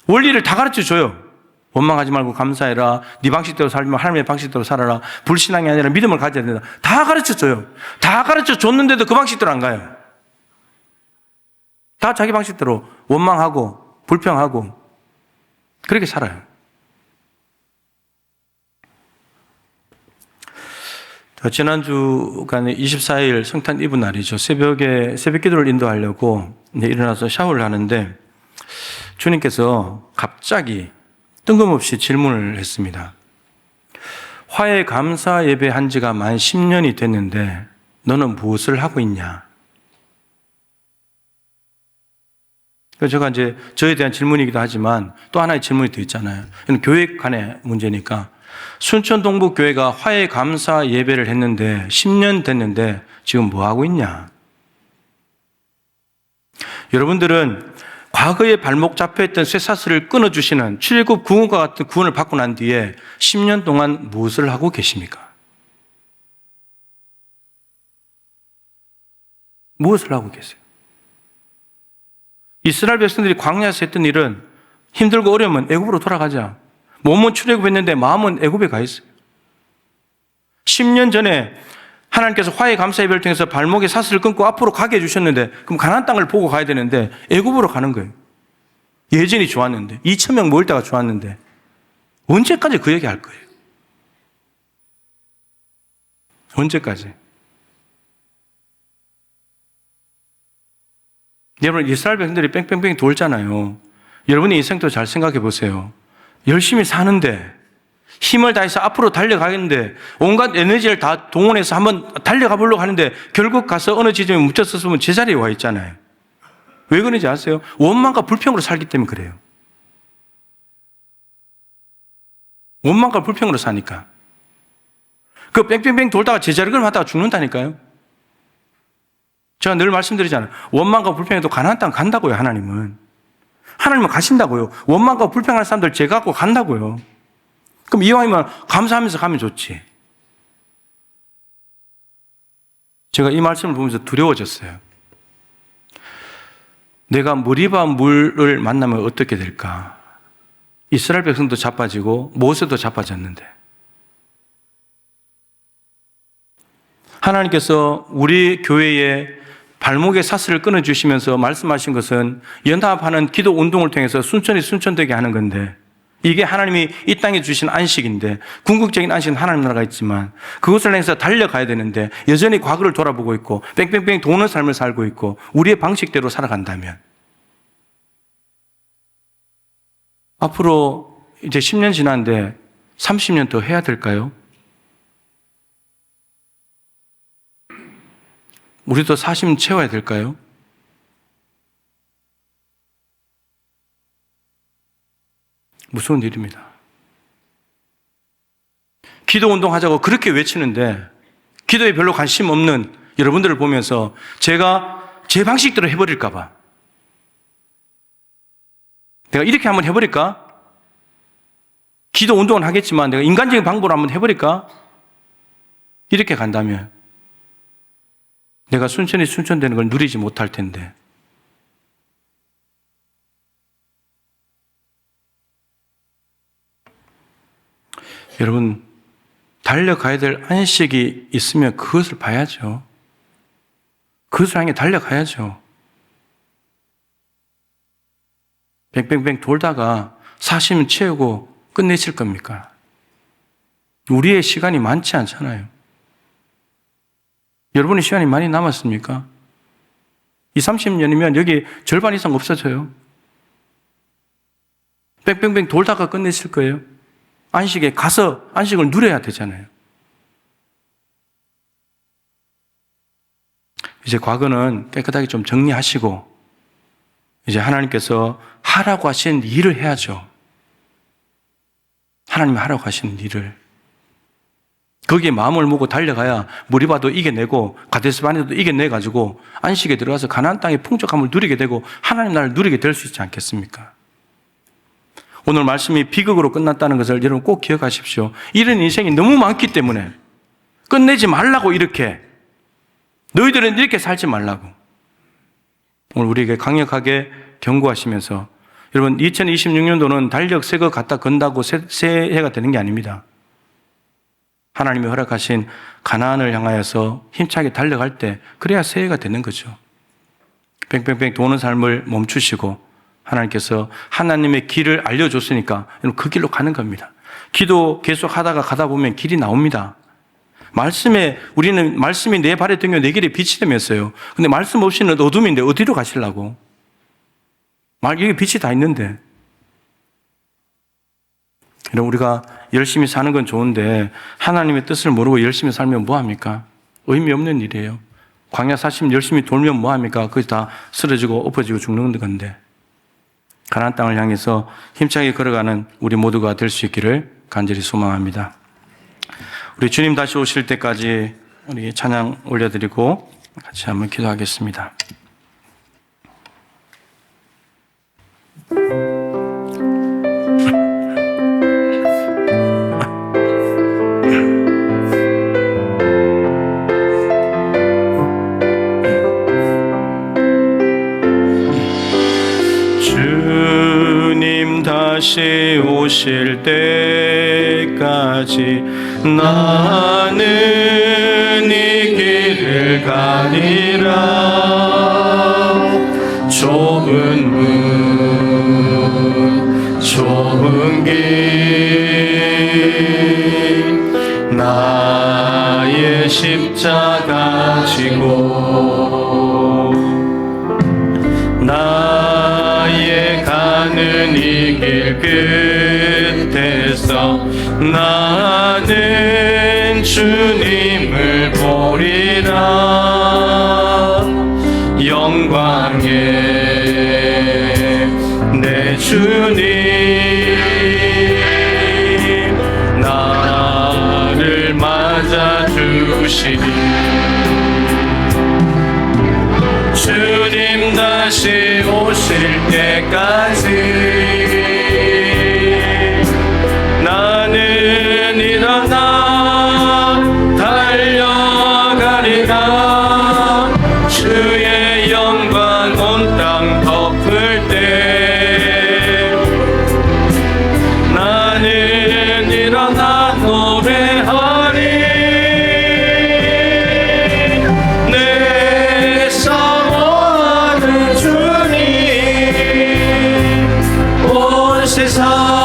E: 원리를 다 가르쳐줘요. 원망하지 말고 감사해라. 네 방식대로 살면 하나님의 방식대로 살아라. 불신앙이 아니라 믿음을 가져야 된다. 다 가르쳐줘요. 다 가르쳐줬는데도 그 방식대로 안 가요. 다 자기 방식대로 원망하고 불평하고 그렇게 살아요. 지난주간에 24일 성탄 이브 날이죠. 새벽에 새벽 기도를 인도하려고 일어나서 샤워를 하는데 주님께서 갑자기 뜬금없이 질문을 했습니다. 화해 감사 예배 한 지가 만 10년이 됐는데 너는 무엇을 하고 있냐? 제가 이제 저에 대한 질문이기도 하지만 또 하나의 질문이 더 있잖아요. 이건 교회 간의 문제니까 순천 동북교회가 화해 감사 예배를 했는데 10년 됐는데 지금 뭐 하고 있냐? 여러분들은 과거에 발목 잡혀있던 쇠사슬을 끊어주시는 출애굽 구원과 같은 구원을 받고 난 뒤에 10년 동안 무엇을 하고 계십니까? 무엇을 하고 계세요? 이스라엘 백성들이 광야에서 했던 일은 힘들고 어려우면 애굽으로 돌아가자. 몸은 출애굽했는데 마음은 애굽에 가 있어요. 10년 전에 하나님께서 화해 감사 예배를 통해서 발목에 사슬을 끊고 앞으로 가게 해주셨는데 그럼 가나안 땅을 보고 가야 되는데 애굽으로 가는 거예요. 예전이 좋았는데 2,000명 모일 때가 좋았는데 언제까지 그 얘기 할 거예요? 언제까지? 여러분 이스라엘 백성들이 뺑뺑뺑 돌잖아요. 여러분의 인생도 잘 생각해 보세요. 열심히 사는데 힘을 다해서 앞으로 달려가겠는데 온갖 에너지를 다 동원해서 한번 달려가 보려고 하는데 결국 가서 어느 지점에 묻혔었으면 제자리에 와 있잖아요. 왜 그런지 아세요? 원망과 불평으로 살기 때문에 그래요. 원망과 불평으로 사니까. 그 뺑뺑뺑 돌다가 제자리를 하다가 죽는다니까요. 제가 늘 말씀드리잖아요. 원망과 불평해도 가나안 땅 간다고요, 하나님은. 하나님은 가신다고요. 원망과 불평하는 사람들 제가 갖고 간다고요. 그럼 이왕이면 감사하면서 가면 좋지. 제가 이 말씀을 보면서 두려워졌어요. 내가 머리와 물을 만나면 어떻게 될까? 이스라엘 백성도 자빠지고 모세도 자빠졌는데 하나님께서 우리 교회에 발목에 사슬을 끊어주시면서 말씀하신 것은 연합하는 기도 운동을 통해서 순천이 순천되게 하는 건데 이게 하나님이 이 땅에 주신 안식인데 궁극적인 안식은 하나님 나라가 있지만 그것을 향해서 달려가야 되는데 여전히 과거를 돌아보고 있고 뺑뺑뺑 도는 삶을 살고 있고 우리의 방식대로 살아간다면 앞으로 이제 10년 지났는데 30년 더 해야 될까요? 우리도 40년 채워야 될까요? 무서운 일입니다. 기도 운동하자고 그렇게 외치는데 기도에 별로 관심 없는 여러분들을 보면서 제가 제 방식대로 해버릴까 봐 내가 이렇게 한번 해버릴까? 기도 운동은 하겠지만 내가 인간적인 방법으로 한번 해버릴까? 이렇게 간다면 내가 순천이 순천되는 걸 누리지 못할 텐데 여러분 달려가야 될 안식이 있으면 그것을 봐야죠. 그것을 향해 달려가야죠. 뱅뱅뱅 돌다가 40년 채우고 끝내실 겁니까? 우리의 시간이 많지 않잖아요. 여러분의 시간이 많이 남았습니까? 20, 30년이면 여기 절반 이상 없어져요. 뺑뺑뺑 돌다가 끝내실 거예요. 안식에 가서 안식을 누려야 되잖아요. 이제 과거는 깨끗하게 좀 정리하시고 이제 하나님께서 하라고 하신 일을 해야죠. 하나님이 하라고 하시는 일을. 거기에 마음을 먹고 달려가야 무리바도 이겨내고 가데스바네도 이겨내가지고 안식에 들어가서 가나안 땅의 풍족함을 누리게 되고 하나님 나라를 누리게 될 수 있지 않겠습니까? 오늘 말씀이 비극으로 끝났다는 것을 여러분 꼭 기억하십시오. 이런 인생이 너무 많기 때문에 끝내지 말라고 이렇게. 너희들은 이렇게 살지 말라고. 오늘 우리에게 강력하게 경고하시면서 여러분 2026년도는 달력 새거 갖다 건다고 새해가 되는 게 아닙니다. 하나님이 허락하신 가나안을 향하여서 힘차게 달려갈 때 그래야 새해가 되는 거죠. 뺑뺑뺑 도는 삶을 멈추시고 하나님께서 하나님의 길을 알려줬으니까 그 길로 가는 겁니다. 기도 계속 하다가 가다 보면 길이 나옵니다. 우리는 말씀이 내 발에 등겨 내 길에 빛이 되면서요. 근데 말씀 없이는 어둠인데 어디로 가시려고? 여기 빛이 다 있는데. 우리가 열심히 사는 건 좋은데 하나님의 뜻을 모르고 열심히 살면 뭐합니까? 의미 없는 일이에요. 광야 40년 열심히 돌면 뭐합니까? 거기 다 쓰러지고 엎어지고 죽는 건데. 가나안 땅을 향해서 힘차게 걸어가는 우리 모두가 될 수 있기를 간절히 소망합니다. 우리 주님 다시 오실 때까지 우리 찬양 올려드리고 같이 한번 기도하겠습니다. 주님 다시 오실 때까지 나는 이 길을 가니라. 좁은 문 좁은 길 나의 십자가 지고 나의 가는 이 길 끝에서 나는 주님을 보리라. 영광의 내 주님 나를 맞아주시리. 주님 다시 오실 때까지 나는 일어나 달려가리라. 주의 영광 온 땅 덮을 때 나는 일어나 노래하리. 내 사모하는 주님 온 세상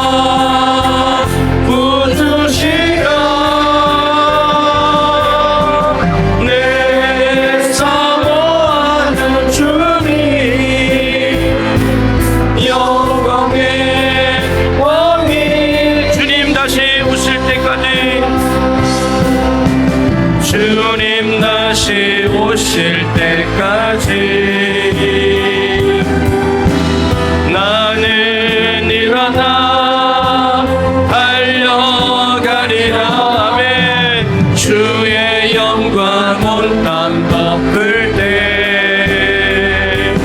E: 오실 때까지 나는 일어나 달려가리라. 아멘. 주의 영광 온 땅 덮을 때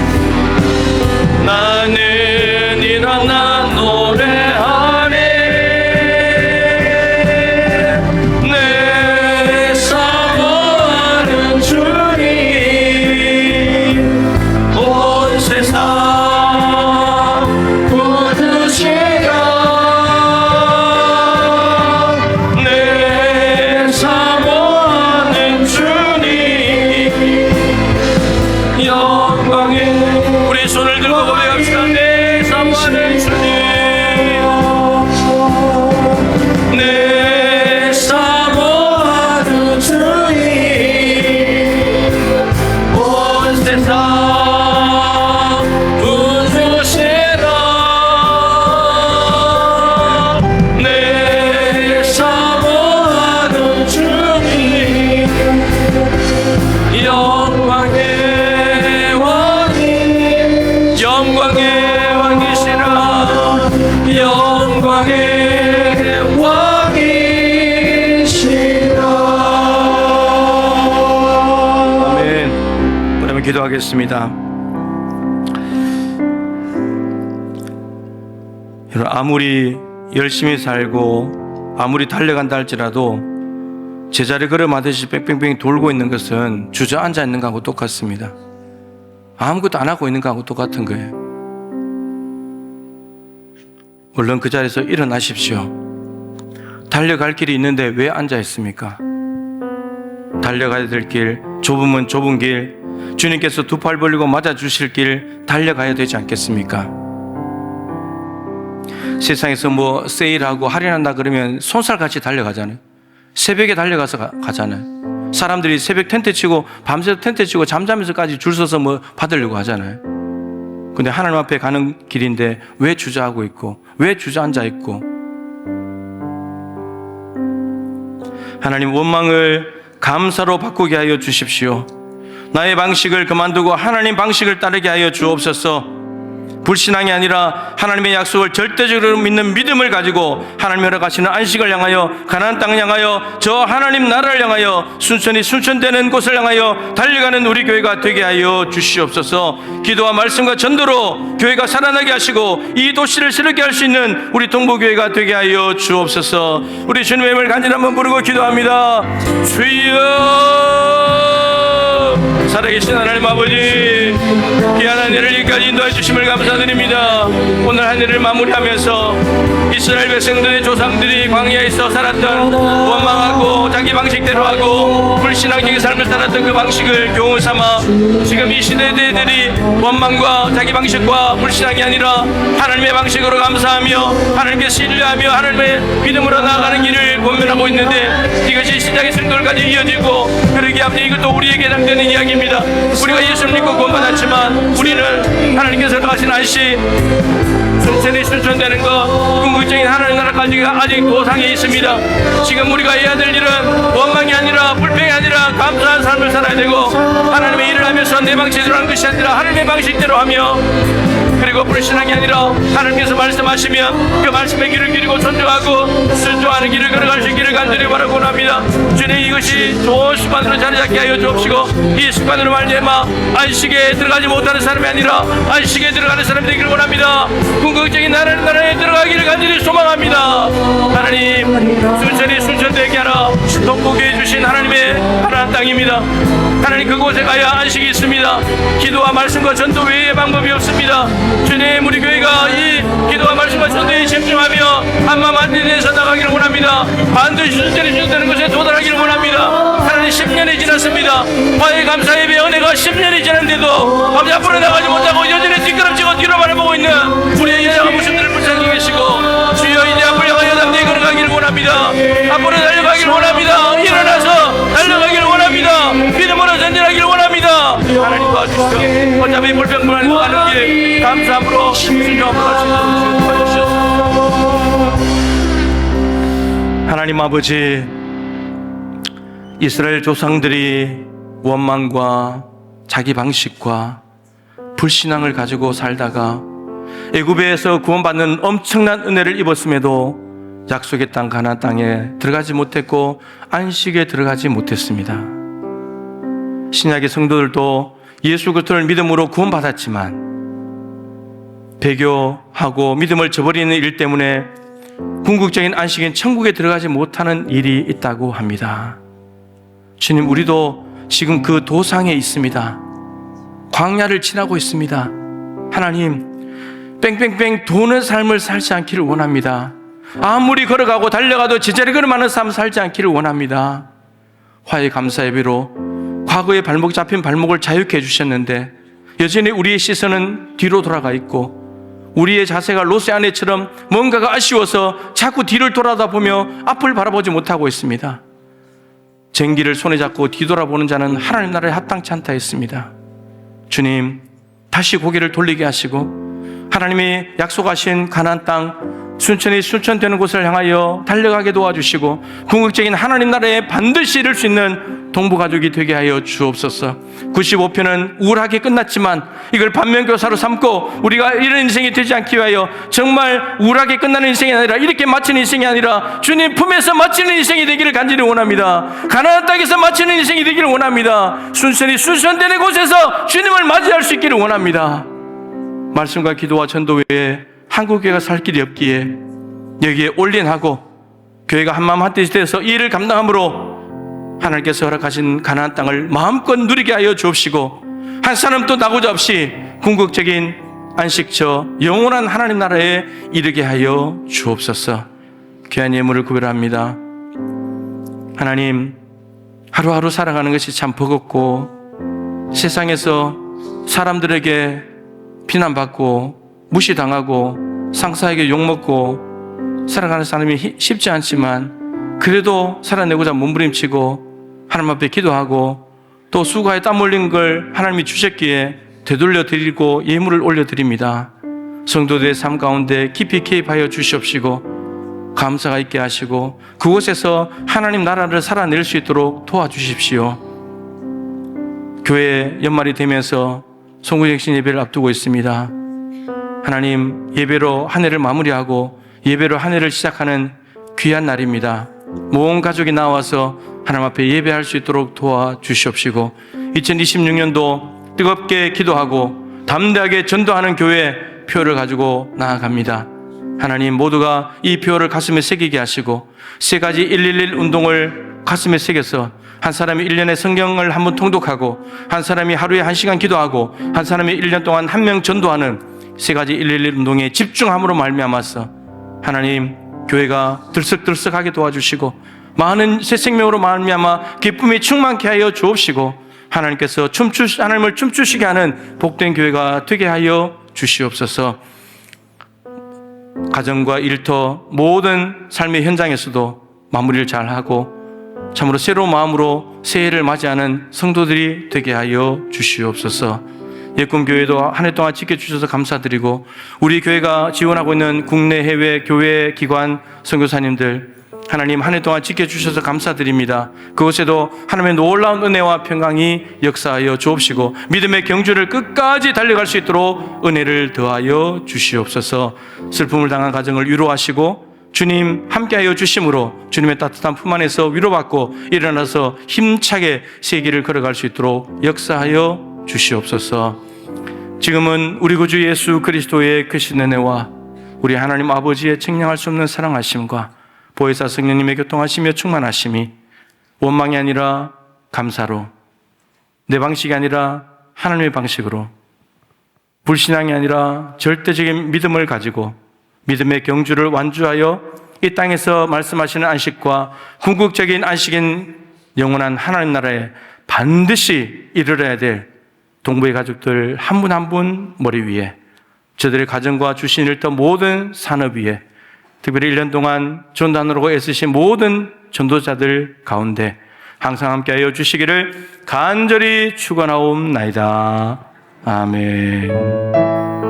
E: 나는 일어나 노래하리. 내 사모하는 주님 기도하겠습니다. 여러분, 아무리 열심히 살고 아무리 달려간다 할지라도 제자리 걸음하듯이 뺑뺑뺑 돌고 있는 것은 주저앉아 있는 것하고 똑같습니다. 아무것도 안 하고 있는 것하고 똑같은 거예요. 얼른 그 자리에서 일어나십시오. 달려갈 길이 있는데 왜 앉아 있습니까? 달려가야 될 길, 좁으면 좁은 길, 주님께서 두 팔 벌리고 맞아주실 길 달려가야 되지 않겠습니까? 세상에서 뭐 세일하고 할인한다 그러면 손살같이 달려가잖아요. 새벽에 달려가서 가잖아요. 사람들이 새벽 텐트 치고 밤새도 텐트 치고 잠자면서까지 줄 서서 뭐 받으려고 하잖아요. 근데 하나님 앞에 가는 길인데 왜 주저하고 있고 왜 주저앉아 있고? 하나님, 원망을 감사로 바꾸게 하여 주십시오. 나의 방식을 그만두고 하나님 방식을 따르게 하여 주옵소서. 불신앙이 아니라 하나님의 약속을 절대적으로 믿는 믿음을 가지고 하나님 허락하시는 안식을 향하여, 가나안 땅을 향하여, 저 하나님 나라를 향하여 순천이 순천되는 곳을 향하여 달려가는 우리 교회가 되게 하여 주시옵소서. 기도와 말씀과 전도로 교회가 살아나게 하시고 이 도시를 새롭게 할 수 있는 우리 동부교회가 되게 하여 주옵소서. 우리 주님의 이름을 간절히 한번 부르고 기도합니다. 주여, 살아계신 하나님 아버지, 귀한 한 해를 여기까지 인도해 주심을 감사드립니다. 오늘 한 해를 마무리하면서 이스라엘 백성들의 조상들이 광야에서 살았던 원망하고 자기 방식대로 하고 불신앙적인 삶을 살았던 그 방식을 교훈 삼아 지금 이 시대들이 원망과 자기 방식과 불신앙이 아니라 하나님의 방식으로 감사하며 하나님께 신뢰하며 하나님의 믿음으로 나아가는 길을 고민하고 있는데, 이것이 시작의 승돌까지 이어지고, 그러기에 아버지 이것도 우리에게 해당되는 이야기입니다. 우리가 예수를 믿고 구원받았지만 우리는 하나님께서 하신 안식, 순천이 순천되는 것, 궁극적인 하나님 나라까지가 아직 도상에 있습니다. 지금 우리가 해야 될 일은 원망이 아니라 불평이 아니라 감사한 삶을 살아야 되고, 하나님의 일을 하면서 내 방식대로 하는 것이 아니라 하나님의 방식대로 하며, 그리고 불신앙이 아니라 하나님께서 말씀하시면 그 말씀의 길을 기리고 존중하고 순종하는 길을 걸어갈 수 있기를 간절히 바라고 합니다. 주님, 이것이 좋은 습관으로 자리 잡게 하여 주옵시고, 이 습관으로 말미암아 안식에 들어가지 못하는 사람이 아니라 안식에 들어가는 사람이 되기를 원합니다. 궁극적인 하나님 나라에 들어가기를 간절히 소망합니다. 하나님, 순천이 순천되게 하라. 동북에 주신 하나님의 하나님 땅입니다. 하나님, 그곳에 가야 안식이 있습니다. 기도와 말씀과 전도 외에 방법이 없습니다. 주님, 우리 교회가 이 기도와 말씀과 전도에 집중하며 한마음 한뜻에서 나가기를 원합니다. 반드시 순천이 순천되는 곳에 도달하기를 원합니다. 하나님, 10년이 지났습니다. 화해 감사 예배 은혜가 10년이 지났는데도 아버지 앞으로 나가지 못하고 여전히 뒷걸음치고 뒤로 바라보고 있는 우리의 여자가 무슨들을 불쌍히 계시고, 주여 이제 앞을 향하여 담대히 걸어가기를 원합니다. 앞으로 달려가기를 원합니다. 일어나서 달려가기를 원합니다. 믿음으로 전진하기를 원합니다. 하나님 도와주시오. 어차피 불평불만이 가는 길 감사함으로 순종함으로 할 수 있도록 도와주시옵소서. 하나님 아버지, 이스라엘 조상들이 원망과 자기 방식과 불신앙을 가지고 살다가 애굽에서 구원받는 엄청난 은혜를 입었음에도 약속의 땅 가나안 땅에 들어가지 못했고 안식에 들어가지 못했습니다. 신약의 성도들도 예수 그리스도를 믿음으로 구원받았지만 배교하고 믿음을 저버리는 일 때문에 궁극적인 안식인 천국에 들어가지 못하는 일이 있다고 합니다. 주님, 우리도 지금 그 도상에 있습니다. 광야를 지나고 있습니다. 하나님, 뺑뺑뺑 도는 삶을 살지 않기를 원합니다. 아무리 걸어가고 달려가도 제자리 걸음하는 삶을 살지 않기를 원합니다. 화해 감사 예배로 과거에 발목 잡힌 발목을 자유케 해주셨는데 여전히 우리의 시선은 뒤로 돌아가 있고, 우리의 자세가 롯의 아내처럼 뭔가가 아쉬워서 자꾸 뒤를 돌아다보며 앞을 바라보지 못하고 있습니다. 쟁기를 손에 잡고 뒤돌아보는 자는 하나님 나라에 합당치 않다 했습니다. 주님, 다시 고개를 돌리게 하시고 하나님이 약속하신 가나안 땅 순천이 순천되는 곳을 향하여 달려가게 도와주시고 궁극적인 하나님 나라에 반드시 이룰 수 있는 동부가족이 되게 하여 주옵소서. 95편은 우울하게 끝났지만 이걸 반면교사로 삼고 우리가 이런 인생이 되지 않기 위하여 정말 우울하게 끝나는 인생이 아니라 이렇게 마치는 인생이 아니라 주님 품에서 마치는 인생이 되기를 간절히 원합니다. 가나안 땅에서 마치는 인생이 되기를 원합니다. 순천이 순천되는 곳에서 주님을 맞이할 수 있기를 원합니다. 말씀과 기도와 전도 외에 한국교회가 살 길이 없기에 여기에 올인하고 교회가 한마음 한뜻이 되어서 이 일을 감당함으로 하나님께서 허락하신 가나안 땅을 마음껏 누리게 하여 주옵시고 한 사람도 나고자 없이 궁극적인 안식처 영원한 하나님 나라에 이르게 하여 주옵소서. 귀한 예물을 구별합니다. 하나님, 하루하루 살아가는 것이 참 버겁고 세상에서 사람들에게 비난받고 무시당하고 상사에게 욕먹고 살아가는 사람이 쉽지 않지만 그래도 살아내고자 몸부림치고 하나님 앞에 기도하고 또 수고에 땀 흘린 걸 하나님이 주셨기에 되돌려 드리고 예물을 올려드립니다. 성도들의 삶 가운데 깊이 개입하여 주시옵시고 감사가 있게 하시고 그곳에서 하나님 나라를 살아낼 수 있도록 도와주십시오. 교회 연말이 되면서 송구정신 예배를 앞두고 있습니다. 하나님, 예배로 한 해를 마무리하고 예배로 한 해를 시작하는 귀한 날입니다. 모든 가족이 나와서 하나님 앞에 예배할 수 있도록 도와주시옵시고 2026년도 뜨겁게 기도하고 담대하게 전도하는 교회 표를 가지고 나아갑니다. 하나님, 모두가 이 표를 가슴에 새기게 하시고 세 가지 111 운동을 가슴에 새겨서 한 사람이 1년에 성경을 한 번 통독하고 한 사람이 하루에 1시간 기도하고 한 사람이 1년 동안 한 명 전도하는 세 가지 111 운동에 집중함으로 말미암아서 하나님, 교회가 들썩들썩하게 도와주시고 많은 새 생명으로 말미암아 기쁨이 충만케 하여 주옵시고 하나님께서 하나님을 춤추시게 하는 복된 교회가 되게 하여 주시옵소서. 가정과 일터 모든 삶의 현장에서도 마무리를 잘하고 참으로 새로운 마음으로 새해를 맞이하는 성도들이 되게 하여 주시옵소서. 예꿈교회도 한 해 동안 지켜주셔서 감사드리고 우리 교회가 지원하고 있는 국내 해외 교회 기관 선교사님들 하나님 한 해 동안 지켜주셔서 감사드립니다. 그곳에도 하나님의 놀라운 은혜와 평강이 역사하여 주옵시고 믿음의 경주를 끝까지 달려갈 수 있도록 은혜를 더하여 주시옵소서. 슬픔을 당한 가정을 위로하시고 주님 함께하여 주심으로 주님의 따뜻한 품 안에서 위로받고 일어나서 힘차게 새 길을 걸어갈 수 있도록 역사하여 주시옵소서. 지금은 우리 구주 예수 그리스도의 크신 은혜와 우리 하나님 아버지의 책량할 수 없는 사랑하심과 보혜사 성령님의 교통하시며 충만하심이 원망이 아니라 감사로, 내 방식이 아니라 하나님의 방식으로, 불신앙이 아니라 절대적인 믿음을 가지고 믿음의 경주를 완주하여 이 땅에서 말씀하시는 안식과 궁극적인 안식인 영원한 하나님 나라에 반드시 이르러야 될 동부의 가족들 한 분 한 분 머리 위에, 저들의 가정과 주신 일터 모든 산업 위에, 특별히 1년 동안 전단으로 애쓰신 모든 전도자들 가운데 항상 함께하여 주시기를 간절히 축원하옵나이다. 아멘.